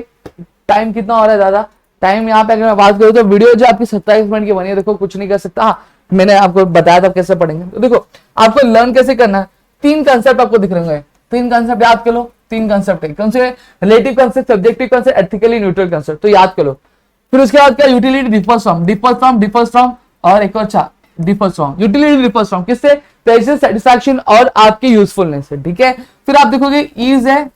टाइम कितना हो रहा है दादा, टाइम यहाँ पे अगर मैं बात करूँ तो वीडियो जो आपकी 27 मिनट की बनी है, देखो कुछ नहीं कर सकता, हाँ मैंने आपको बताया था कैसे पढ़ेंगे। तो देखो आपको लर्न कैसे करना है, 3 कंसेप्ट आपको दिख रहे हैं, 3 कंसेप्ट याद कर लो। 3 कंसेप्ट है, कौन से? Relative concept, subjective concept, ethically neutral concept, तो याद कर लो। फिर उसके बाद क्या, यूटिलिटी डिफर्स फ्रॉम और एक और differs from, utility differs from किससे? प्लेजर, सेटिस्फैक्शन और आपकी यूजफुलनेस से, ठीक है। फिर आप देखोगे ईज है,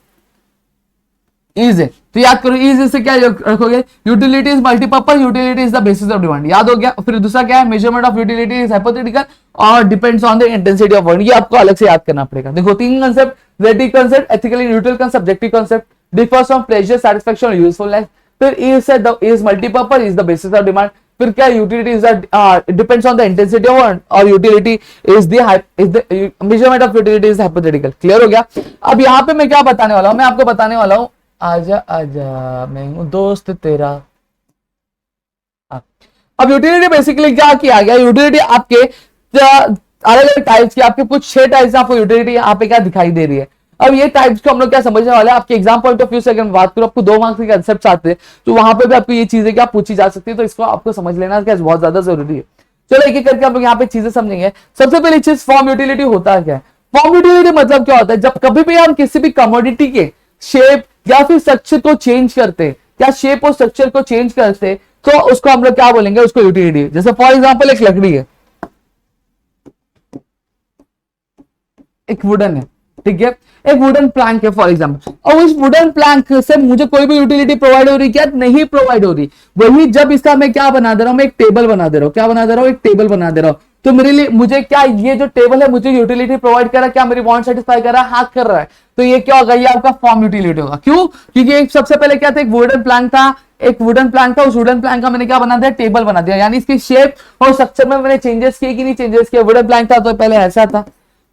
ईज है, तो याद करो ईज से क्या रखोगे, utility is multipurpose, utility is the basis of demand, याद हो गया। फिर दूसरा क्या है, measurement of utility is hypothetical और depends on the intensity of word, ये आपको अलग से याद करना पड़ेगा। देखो 3 concept, relative concept, ethically neutral concept, subjective concept, differs from pleasure, satisfaction और यूजफुलनेस। फिर ईज से is multipurpose, is the basis of demand. फिर क्या, utility is depends on the intensity of word और utility is the measurement of utility is hypothetical. Clear हो गया? अब यहाँ पे मैं क्या बताने वाला हूँ, मैं आपको बताने वाला हूँ, आजा आजा मैं हूं दोस्त तेरा। अब यूटिलिटी बेसिकली क्या किया गया, यूटिलिटी आपके अलग अलग टाइप्स की, आपके कुछ 6 टाइप्स आपको यूटिलिटी यहाँ पे क्या दिखाई दे रही है। अब ये टाइप्स को हम लोग क्या समझने वाले हैं, आपके एग्जाम पॉइंट ऑफ व्यू से अगर बात करूं, आपको 2 मार्क्स के कंसेप्ट आते हैं तो वहां पे भी आपको ये चीजें क्या पूछी जा सकती है, तो इसको आपको समझ लेना क्या बहुत ज्यादा जरूरी है। चलो एक एक करके हम लोग यहाँ पे चीजें समझेंगे। सबसे पहली चीज, फॉर्म यूटिलिटी होता है क्या? फॉर्म यूटिलिटी मतलब क्या होता है, जब कभी भी हम किसी भी कमोडिटी के शेप या फिर स्ट्रक्चर को चेंज करते, या शेप और स्ट्रक्चर को चेंज करते, तो उसको हम लोग क्या बोलेंगे, उसको यूटिलिटी। जैसे फॉर एग्जांपल एक लकड़ी है, एक वुडन है, ठीक है, एक वुडन प्लैंक है फॉर एग्जांपल, और उस वुडन प्लैंक से मुझे कोई भी यूटिलिटी प्रोवाइड हो रही क्या? नहीं प्रोवाइड हो रही। वही जब इसका मैं क्या बना दे रहा हूं, मैं एक टेबल बना दे रहा हूं, क्या बना दे रहा हूं, एक टेबल बना दे रहा हूं, तो मेरे लिए मुझे क्या, ये जो टेबल है मुझे यूटिलिटी प्रोवाइड कर रहा है, क्या मेरी वांट सेटिस्फाई कर रहा है? हाँ कर रहा है। तो ये क्या होगा, ये आपका फॉर्म यूटिलिटी होगा। क्यों? क्योंकि एक सबसे पहले क्या था, एक वुडन प्लैंक था, एक वुडन प्लैंक था, उस वुडन प्लैंक का मैंने क्या बना दिया, टेबल बना दिया, यानी इसकी शेप और स्ट्रक्चर में मैंने चेंजेस किए कि नहीं चेंजेस किए। वुडन प्लैंक था तो पहले ऐसा था,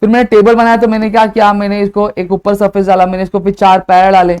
फिर मैंने टेबल बनाया तो मैंने क्या किया, मैंने इसको एक ऊपर सरफेस डाला, मैंने इसको फिर 4 पैर डाले,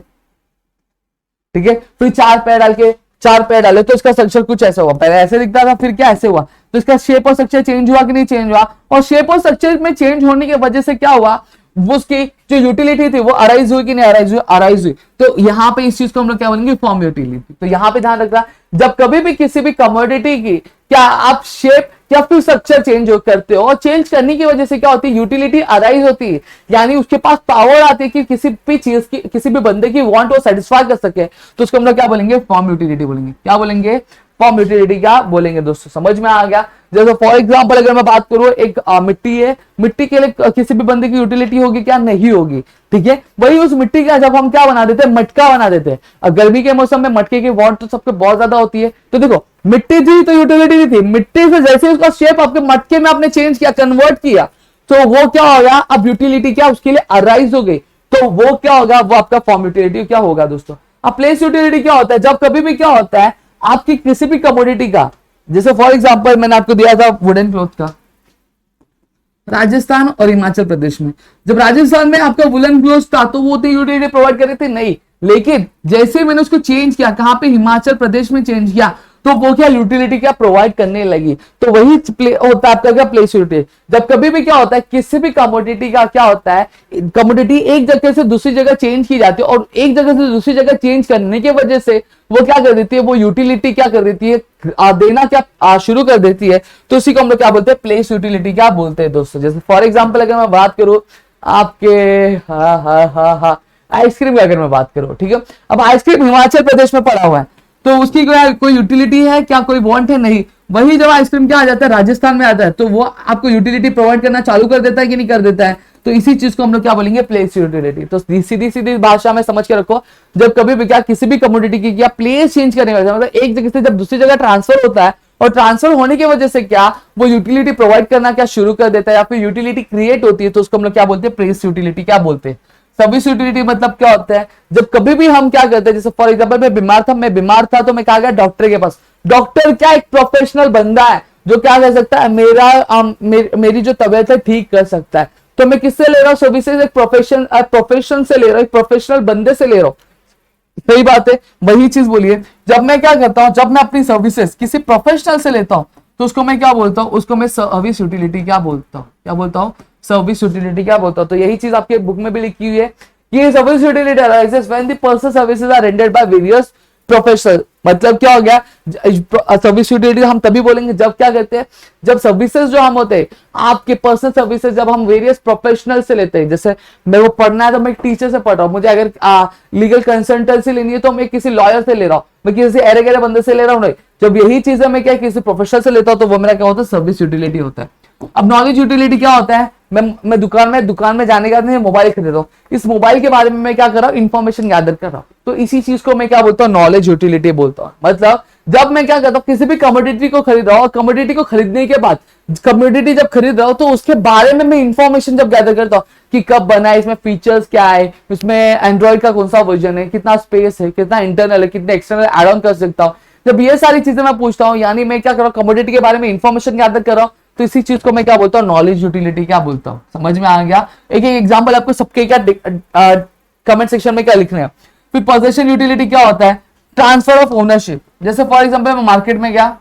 ठीक है, फिर 4 पैर डाल के चार पैर डाले तो इसका स्ट्रक्चर कुछ ऐसा हुआ, पहले ऐसे दिखता था फिर क्या ऐसे हुआ, तो इसका शेप और स्ट्रक्चर चेंज हुआ कि नहीं चेंज हुआ, और शेप और स्ट्रक्चर में चेंज होने की वजह से क्या हुआ, वो उसकी जो यूटिलिटी थी वो अराइज हुई कि नहीं अराइज हुई, अराइज हुई। तो यहाँ पे इस चीज को हम लोग क्या बोलेंगे, फॉर्म यूटिलिटी। तो यहाँ पे ध्यान रखना, जब कभी भी किसी भी कमोडिटी की क्या आप शेप या फिर स्ट्रक्चर चेंज करते हो, और चेंज करने की वजह से क्या होती है, यूटिलिटी अराइज होती है, यानी उसके पास पावर आती है कि किसी भी चीज की, किसी भी बंदे की वांट वो सेटिस्फाई कर सके, तो उसको हम लोग क्या बोलेंगे, फॉर्म यूटिलिटी बोलेंगे। क्या बोलेंगे, फॉर्म यूटिलिटी क्या बोलेंगे दोस्तों, समझ में आ गया। जैसे फॉर एग्जांपल अगर मैं बात करूं, एक मिट्टी है, मिट्टी के लिए किसी भी बंदे की यूटिलिटी होगी क्या, नहीं होगी, ठीक है। वही उस मिट्टी का जब हम क्या बना देते हैं, मटका बना देते हैं, और गर्मी के मौसम में मटके की वांट तो सबके बहुत ज्यादा होती है, तो देखो मिट्टी थी तो यूटिलिटी नहीं थी, मिट्टी से जैसे उसका शेप आपके मटके में आपने चेंज किया, कन्वर्ट किया, तो वो क्या होगा, अब यूटिलिटी क्या उसके लिए अराइज हो गई, तो वो क्या होगा, वो आपका फॉर्म यूटिलिटी क्या होगा दोस्तों। अब प्लेस यूटिलिटी क्या होता है, जब कभी भी क्या होता है आपकी किसी भी कमोडिटी का, जैसे फॉर एग्जांपल मैंने आपको दिया था वुडन क्लॉथ का, राजस्थान और हिमाचल प्रदेश में, जब राजस्थान में आपका वुलन क्लॉथ था तो वो यूटिलिटी प्रोवाइड कर रहे थे नहीं, लेकिन जैसे मैंने उसको चेंज किया, कहां पे, हिमाचल प्रदेश में चेंज किया, तो वो क्या यूटिलिटी क्या प्रोवाइड करने लगी, तो वही होता है आपका क्या, प्लेस यूटिलिटी। जब कभी भी क्या होता है किसी भी कमोडिटी का क्या होता है, कमोडिटी एक जगह से दूसरी जगह चेंज की जाती है, और एक जगह से दूसरी जगह चेंज करने की वजह से वो क्या कर देती है, वो यूटिलिटी क्या कर देती है, देना क्या शुरू कर देती है, तो उसी को हम लोग क्या बोलते हैं, प्लेस यूटिलिटी क्या बोलते हैं दोस्तों। जैसे फॉर एग्जाम्पल अगर मैं बात करूं आपके आइसक्रीम की अगर मैं बात करूं, ठीक है, अब आइसक्रीम हिमाचल प्रदेश में पड़ा हुआ है, तो उसकी कोई यूटिलिटी है क्या, कोई वांट है नहीं। वही जब आइसक्रीम क्या आ जाता है, राजस्थान में आता है, तो वो आपको यूटिलिटी प्रोवाइड करना चालू कर देता है कि नहीं कर देता है, तो इसी चीज को हम लोग क्या बोलेंगे, प्लेस यूटिलिटी। तो सीधी सीधी भाषा में समझ के रखो, जब कभी भी क्या किसी भी कमोडिटी की क्या प्लेस चेंज करने वाला, मतलब एक जगह से जब दूसरी जगह ट्रांसफर होता है, और ट्रांसफर होने की वजह से क्या वो यूटिलिटी प्रोवाइड करना क्या शुरू कर देता है, या फिर यूटिलिटी क्रिएट होती है, तो उसको हम लोग क्या बोलते हैं, प्लेस यूटिलिटी क्या बोलते हैं। सर्विस यूटिलिटी मतलब क्या होता है, जब कभी भी हम क्या करते हैं, जैसे फॉर एग्जांपल मैं बीमार था तो मैं क्या गया डॉक्टर के पास, डॉक्टर क्या एक प्रोफेशनल बंदा है जो क्या कर सकता है, मेरी जो तबीयत है ठीक कर सकता है, तो मैं किससे ले रहा हूँ सर्विसेज, एक प्रोफेशन से ले रहा हूँ, एक प्रोफेशनल बंदे से ले रहा हूँ, सही बात है। वही चीज बोलिए, जब मैं क्या करता हूं, जब मैं अपनी सर्विसेज किसी प्रोफेशनल से लेता हूं, तो उसको मैं क्या बोलता हूं, उसको मैं सर्विस यूटिलिटी क्या बोलता हूं, क्या बोलता हूं, सर्विस यूटिलिटी क्या बोलता हूं। तो यही चीज आपके बुक में भी लिखी हुई है कि service utility arises when the personal services are rendered by various professional. मतलब क्या हो गया, सर्विस यूटिलिटी हम तभी बोलेंगे जब क्या कहते हैं, जब सर्विसेज जो हम होते हैं आपके पर्सनल सर्विसेज जब हम वेरियस प्रोफेशनल से लेते हैं। जैसे मेरे को पढ़ना है तो मैं एक टीचर से पढ़ रहा हूँ, मुझे अगर लीगल कंसल्टेंसी लेनी है तो मैं किसी लॉयर से ले रहा हूँ, मैं किसी अरे गहरे बंदे से ले रहा हूँ नहीं। जब यही चीजें मैं क्या किसी प्रोफेशनल से लेता हूँ तो वो मेरा क्या होता है, सर्विस यूटिलिटी होता है। अब नॉलेज यूटिलिटी क्या होता है, मैं दुकान में जाने के बाद मोबाइल खरीद रहा हूँ, इस मोबाइल के बारे में मैं क्या कर रहा हूँ, इन्फॉर्मेशन गैदर कर रहा हूँ, तो इसी चीज को मैं क्या बोलता हूँ, नॉलेज यूटिलिटी बोलता हूँ। मतलब जब मैं क्या करता हूँ, किसी भी कमोडिटी को खरीद रहा हूँ, कमोडिटी को खरीदने के बाद कमोडिटी जब खरीद रहा हूँ तो उसके बारे में मैं इंफॉर्मेशन जब गैदर करता हूँ कि कब बना है, इसमें फीचर्स क्या है, इसमें एंड्रॉइड का कौन सा वर्जन है, कितना स्पेस है, कितना इंटरनल है, कितने एक्सटर्नल एड ऑन कर सकता हूँ, जब ये सारी चीजें मैं पूछता हूँ, यानी मैं क्या कर रहा हूँ, कमोडिटी के बारे में इंफॉर्मेशन गैदर कर रहा हूँ, तो इसी चीज को मैं क्या बोलता हूँ, नॉलेज यूटिलिटी क्या बोलता हूँ। समझ में आ गया। एक एक एग्जांपल आपको सबके क्या कमेंट सेक्शन में क्या लिखने हैं। फिर पोजेशन यूटिलिटी क्या होता है, ट्रांसफर ऑफ ओनरशिप। जैसे फॉर एग्जांपल मैं मार्केट में गया,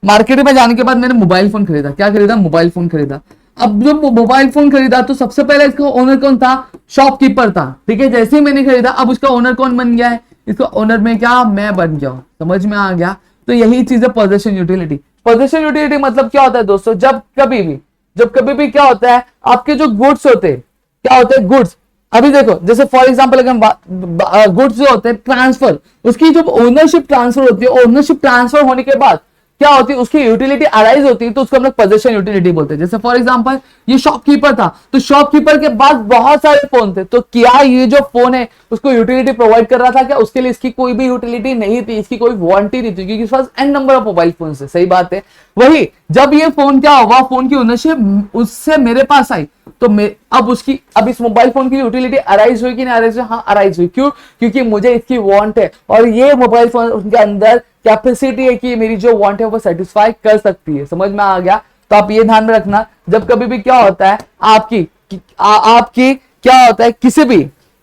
मार्केट में जाने के बाद मैंने मोबाइल फोन खरीदा, क्या खरीदा, मोबाइल फोन खरीदा। अब जब मोबाइल फोन खरीदा तो सबसे पहले इसका ओनर कौन था, शॉपकीपर था, ठीक है। जैसे ही मैंने खरीदा अब उसका ओनर कौन बन गया है, इसका ओनर में क्या मैं बन गया हूं। समझ में आ गया। तो यही चीज है पोजेशन यूटिलिटी। पोजेशन यूटिलिटी मतलब क्या होता है दोस्तों, जब कभी भी क्या होता है, आपके जो गुड्स होते हैं, क्या होते हैं गुड्स, अभी देखो जैसे फॉर एग्जांपल अगर गुड्स जो होते हैं ट्रांसफर, उसकी जो ओनरशिप ट्रांसफर होती है, ओनरशिप ट्रांसफर होने के बाद क्या होती है, उसकी यूटिलिटी अराइज होती है, तो उसको हम लोग पोजेशन यूटिलिटी बोलते हैं। जैसे फॉर एग्जांपल ये शॉपकीपर था, तो शॉपकीपर के पास बहुत सारे फोन थे, तो क्या ये जो फोन है उसको यूटिलिटी प्रोवाइड कर रहा था क्या, उसके लिए इसकी कोई भी यूटिलिटी नहीं थी, इसकी कोई वारंटी नहीं थी, क्योंकि इसके पास n number of mobile phone है। सही बात है। वही जब ये फोन क्या हुआ, फोन की ओनरशिप उससे मेरे पास आई, तो अब इस मोबाइल फोन की यूटिलिटी अराइज हुई कि नहीं अराइज हुई, हाँ अराइज हुई। क्यों, क्योंकि मुझे इसकी वांट है, और ये मोबाइल फोन के अंदर कैपेसिटी है कि मेरी जो वांट है वो सेटिस्फाई कर सकती है। समझ में आ गया। तो आप ये ध्यान में रखना, जब कभी भी क्या होता है आपकी क्या होता है,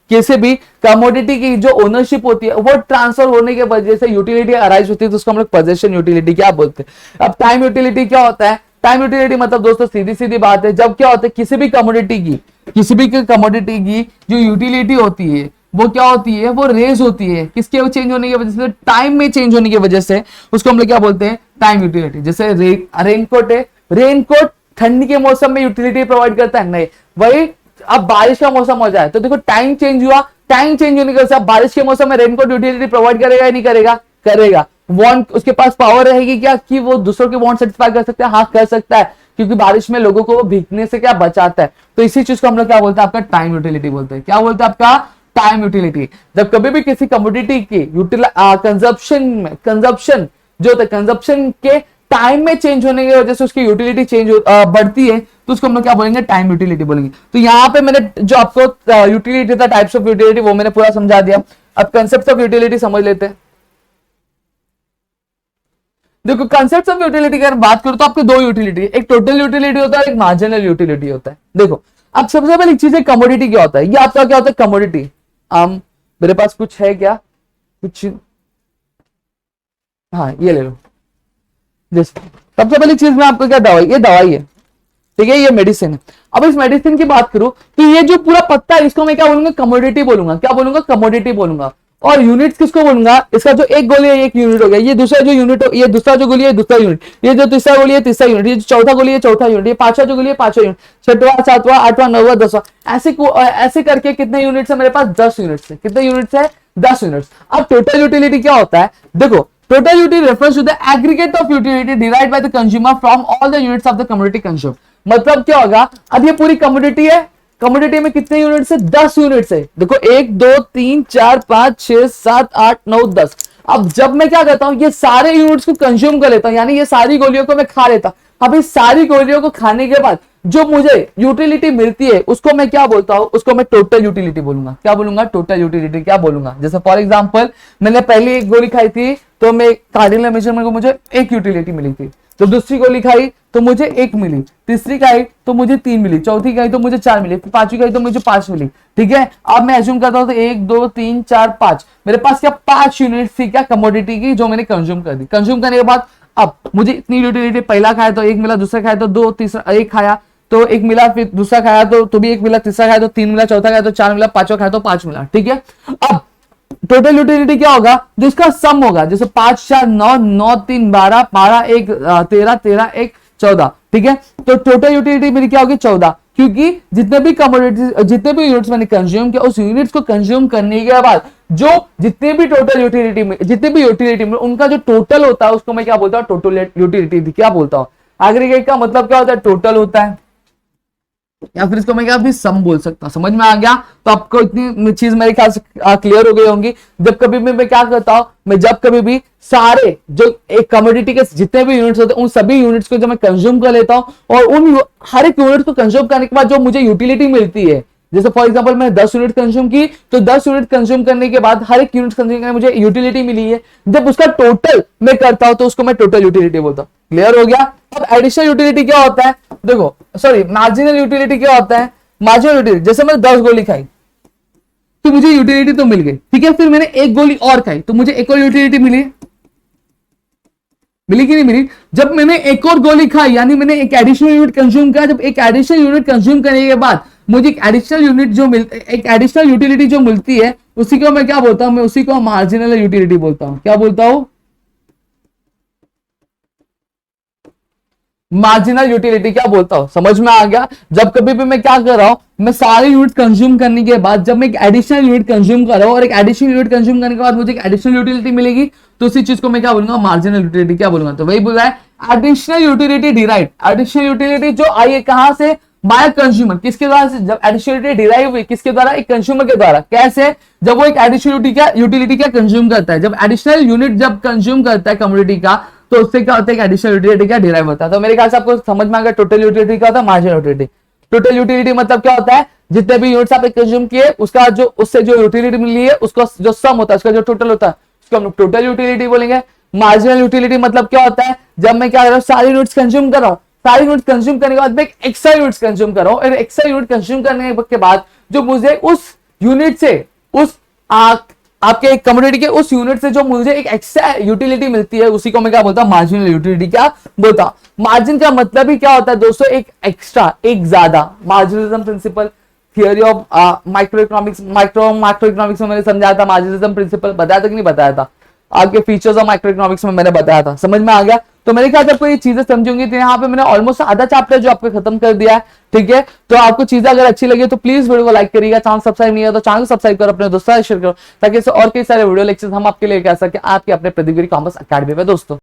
किसी भी कमोडिटी की जो ओनरशिप होती है वो ट्रांसफर होने के वजह से यूटिलिटी अराइज होती है, तो उसको हम लोग पोजेशन यूटिलिटी क्या बोलते हैं। अब टाइम यूटिलिटी क्या होता है? टाइम यूटिलिटी मतलब दोस्तों सीधी सीधी बात है, जब क्या होता है किसी भी कमोडिटी की जो यूटिलिटी होती है वो क्या होती है, वो रेज होती है किसके चेंज होने की वजह से, टाइम में चेंज होने की वजह से, उसको हम लोग क्या बोलते हैं, टाइम यूटिलिटी। जैसे रेनकोट है, रेनकोट ठंडी के मौसम में यूटिलिटी प्रोवाइड करता है नहीं, वही अब बारिश का मौसम हो जाए तो देखो टाइम चेंज हुआ, टाइम चेंज होने की वजह से अब बारिश के मौसम में रेनकोट यूटिलिटी प्रोवाइड करेगा या नहीं करेगा? करेगा। वांट, उसके पास पावर रहेगी क्या कि वो दूसरों के वांट सेटिस्फाई कर सकता है? हाँ कर सकता है, क्योंकि बारिश में लोगों को वो भीगने से क्या बचाता है। तो इसी चीज को हम लोग क्या बोलते हैं, आपका टाइम यूटिलिटी बोलते हैं। क्या बोलते हैं? आपका टाइम यूटिलिटी। जब कभी भी किसी कमोडिटी की कंजप्शन जो होता है, कंजप्शन के टाइम में चेंज होने की वजह से उसकी यूटिलिटी चेंज बढ़ती है, तो उसको हम लोग क्या बोलेंगे, टाइम यूटिलिटी बोलेंगे। तो यहाँ पे मैंने जो आपको यूटिलिटी था, टाइप्स ऑफ यूटिलिटी, वो मैंने पूरा समझा दिया। अब कंसेप्ट ऑफ यूटिलिटी समझ लेते हैं। देखो कंसेप्ट ऑफ यूटिलिटी की अगर बात करूं तो आपके दो यूटिलिटी, एक टोटल यूटिलिटी होता है, एक मार्जिनल यूटिलिटी होता है। देखो अब सबसे पहले एक चीज है, कमोडिटी क्या होता है, ये आपका क्या होता है कमोडिटी। मेरे पास कुछ है क्या, कुछ, हाँ ये ले लो। जैसे सबसे पहली चीज में आपको क्या, दवाई, ये दवाई है, ठीक है, ये मेडिसिन है। अब इस मेडिसिन की बात करूं तो ये जो पूरा पत्ता है इसको मैं क्या बोलूंगा, कमोडिटी बोलूंगा। क्या बोलूंगा? कमोडिटी बोलूंगा। और यूनिट्स किसको बोलूंगा? इसका जो एक गोली है एक यूनिट हो गया, ये दूसरा जो यूनिट, ये दूसरा जो गोली है दूसरा यूनिट, ये जो तीसरा गोली है तीसरा यूनिट, ये जो चौथा गोली है चौथा यूनिट, ये पांचवा जो गोली है पांचवा यूनिट, छठवां सातवां आठवां नौवां दसवां, ऐसे करके कितने यूनिट्स है मेरे पास? 10 यूनिट्स है। कितने यूनिट्स है? 10 यूनिट्स। अब टोटल यूटिलिटी क्या होता है? देखो total utility refers to the aggregate of utility derived by the consumer from all the units of the commodity consumed। मतलब क्या होगा, अब ये पूरी कमोडिटी है, कमोडिटी में कितने यूनिट्स है? 10 यूनिट्स है। देखो 1 2 3 4 5 6 7 8 9 10। अब जब मैं क्या करता हूं, ये सारे यूनिट्स को कंज्यूम कर लेता हूं, यानी ये सारी गोलियों को मैं खा लेता हूं। अब इस सारी गोलियों को खाने के बाद जो मुझे यूटिलिटी मिलती है उसको मैं क्या बोलता हूं, उसको मैं टोटल यूटिलिटी बोलूंगा। क्या बोलूंगा? टोटल यूटिलिटी क्या बोलूंगा। जैसे फॉर एग्जांपल मैंने पहली एक गोली खाई थी तो मैं कार्डिनल मेजरमेंट को मुझे एक यूटिलिटी मिली थी, तो दूसरी गोली खाई तो मुझे 1 मिली, तीसरी खाई तो मुझे 3 मिली, चौथी खाई तो मुझे 4 मिली, पांचवी खाई तो मुझे 5 मिली। ठीक है, अब मैं एज्यूम करता हूं तो 1 2 3 4 5, मेरे पास क्या 5 यूनिट थी क्या कमोडिटी की, जो मैंने कंज्यूम कर दी। कंज्यूम करने के बाद अब मुझे इतनी यूटिलिटी, पहला खाया तो 1 मिला, दूसरा खाया तो 2, तीसरा 1 खाया तो 1 मिला, फिर दूसरा खाया तो भी 1 मिला, तीसरा खाया तो 3 मिला, चौथा खाया तो 4 मिला, पांचवा खाया तो 5 मिला। ठीक है, अब टोटल यूटिलिटी क्या होगा, जिसका सम होगा, जैसे 5 4 9 9 3 12 12 1 13 13 1 14। ठीक है, तो टोटल यूटिलिटी मेरी क्या होगी 14, क्योंकि जितने भी कमोडिटी, जितने भी यूनिट्स मैंने कंज्यूम किया, उस यूनिट्स को कंज्यूम करने के बाद जो जितने भी टोटल यूटिलिटी में, जितने भी यूटिलिटी में उनका जो टोटल होता है उसको मैं क्या बोलता हूँ, टोटल यूटिलिटी क्या बोलता हूँ। एग्रीगेट का मतलब क्या होता है, टोटल होता है, या फिर इसको मैं क्या भी सम बोल सकता हूं। समझ में आ गया? तो आपको इतनी चीज मेरे ख्याल से क्लियर हो गई होंगी। जब कभी भी मैं क्या करता हूं, मैं जब कभी भी सारे जो एक कमोडिटी के जितने भी यूनिट्स होते हैं उन सभी यूनिट्स को जब मैं कंज्यूम कर लेता हूं, और उन हर एक यूनिट को कंज्यूम करने के बाद जो मुझे यूटिलिटी मिलती है, जैसे फॉर एग्जांपल मैंने 10 यूनिट कंज्यूम की, तो 10 यूनिट कंज्यूम करने के बाद हर एक यूनिट कंज्यूम करने मुझे यूटिलिटी मिली है, जब उसका टोटल मैं करता हूं तो उसको मैं टोटल यूटिलिटी बोलता हूं। क्लियर हो गया? अब एडिशनल यूटिलिटी क्या होता है, देखो सॉरी मार्जिनल यूटिलिटी क्या होता है। मार्जिनल यूटिलिटी, जैसे मैंने 10 गोली खाई तो मुझे यूटिलिटी तो मिल गई, ठीक है, फिर मैंने एक गोली और खाई तो मुझे एक और यूटिलिटी मिली, मिली कि नहीं मिली। जब मैंने एक और गोली खाई यानी मैंने एक एडिशनल यूनिट कंज्यूम किया, जब एक एडिशनल यूनिट कंज्यूम करने के बाद मुझे एक एडिशनल यूनिट जो एक एडिशनल यूटिलिटी जो मिलती है, उसी को मैं क्या बोलता हूं, मैं उसी को मार्जिनल यूटिलिटी बोलता हूं। क्या बोलता हूं? मार्जिनल यूटिलिटी क्या बोलता हूं। समझ में आ गया? जब कभी भी मैं क्या कर रहा हूं, मैं सारे यूनिट कंज्यूम करने के बाद जब मैं एक एडिशनल यूनिट कंज्यूम कर रहा हूं और एक एडिशनल यूनिट कंज्यूम करने के बाद मुझे एक एडिशनल यूटिलिटी मिलेगी, तो उसी चीज को मैं क्या बोलूंगा, मार्जिनल यूटिलिटी क्या बोलूंगा। तो वही बोला है additional utility derive, additional utility जो आई है कहां से, बाय कंज्यूमर। किसके द्वारा से, जब एडिशनल यूटिलिटी डिराइव हुई किसके द्वारा, एक कंज्यूमर के द्वारा। कैसे? जब वो एक एडिशनल यूटिलिटी क्या कंज्यूम करता है, जब एडिशनल यूनिट जब कंज्यूम करता है कमोडिटी का, तो उससे क्या होता है, एडिशनल यूटिलिटी क्या डिराइव होता है। तो मेरे ख्याल से आपको समझ में आ गया टोटल यूटिलिटी क्या होता है, मार्जिनल यूटिलिटी। टोटल यूटिलिटी मतलब क्या होता है, जितने भी यूनिट्स आपने कंज्यूम किए उसका जो उससे जो यूटिलिटी मिली है उसको जो सम होता है, उसका जो टोटल होता है उसको हम लोग टोटल यूटिलिटी बोलेंगे। मार्जिनल यूटिलिटी मतलब क्या होता है, जब मैं क्या कर रहा हूँ, सारी यूनिट्स कंज्यूम कर रहा हूँ, सारी यूनिट कंज्यूम करने के बाद मैं एक्स्ट्रा यूनिट्स कंज्यूम कर रहा हूँ, और एक्स्ट्रा यूनिट कंज्यूम करने के बाद जो मुझे उस यूनिट से उस आपके कमोडिटी के उस यूनिट से जो मुझे एक एक्स्ट्रा यूटिलिटी मिलती है उसी को मैं क्या बोलता हूं, मार्जिनल यूटिलिटी क्या बोलता हूं। मार्जिन का मतलब ही क्या होता है दोस्तों, एक एक्स्ट्रा, एक ज्यादा। Marginalism principle, theory of micro economics, micro economics में मैंने समझाया था, मार्जिनलिज्म प्रिंसिपल बताया था कि नहीं बताया था, आपके फीचर्स ऑफ माइक्रो इकोनॉमिक्स में मैंने बताया था, समझ में आ गया। तो मेरे ख्याल से आपको ये चीजें समझोगे, तो यहाँ पे मैंने ऑलमोस्ट आधा चैप्टर जो आपको खत्म कर दिया है, ठीक है। तो आपको चीजें अगर अच्छी लगी तो प्लीज वीडियो को लाइक करिएगा, चैनल सब्सक्राइब नहीं है तो चैनल सब्सक्राइब करो, अपने दोस्तों से शेयर करो, ताकि और कई सारे वीडियो लेक्चर्स हम आपके लिए कह सके आपके अपने प्रतियोगी कॉमर्स अकेडमी में दोस्तों।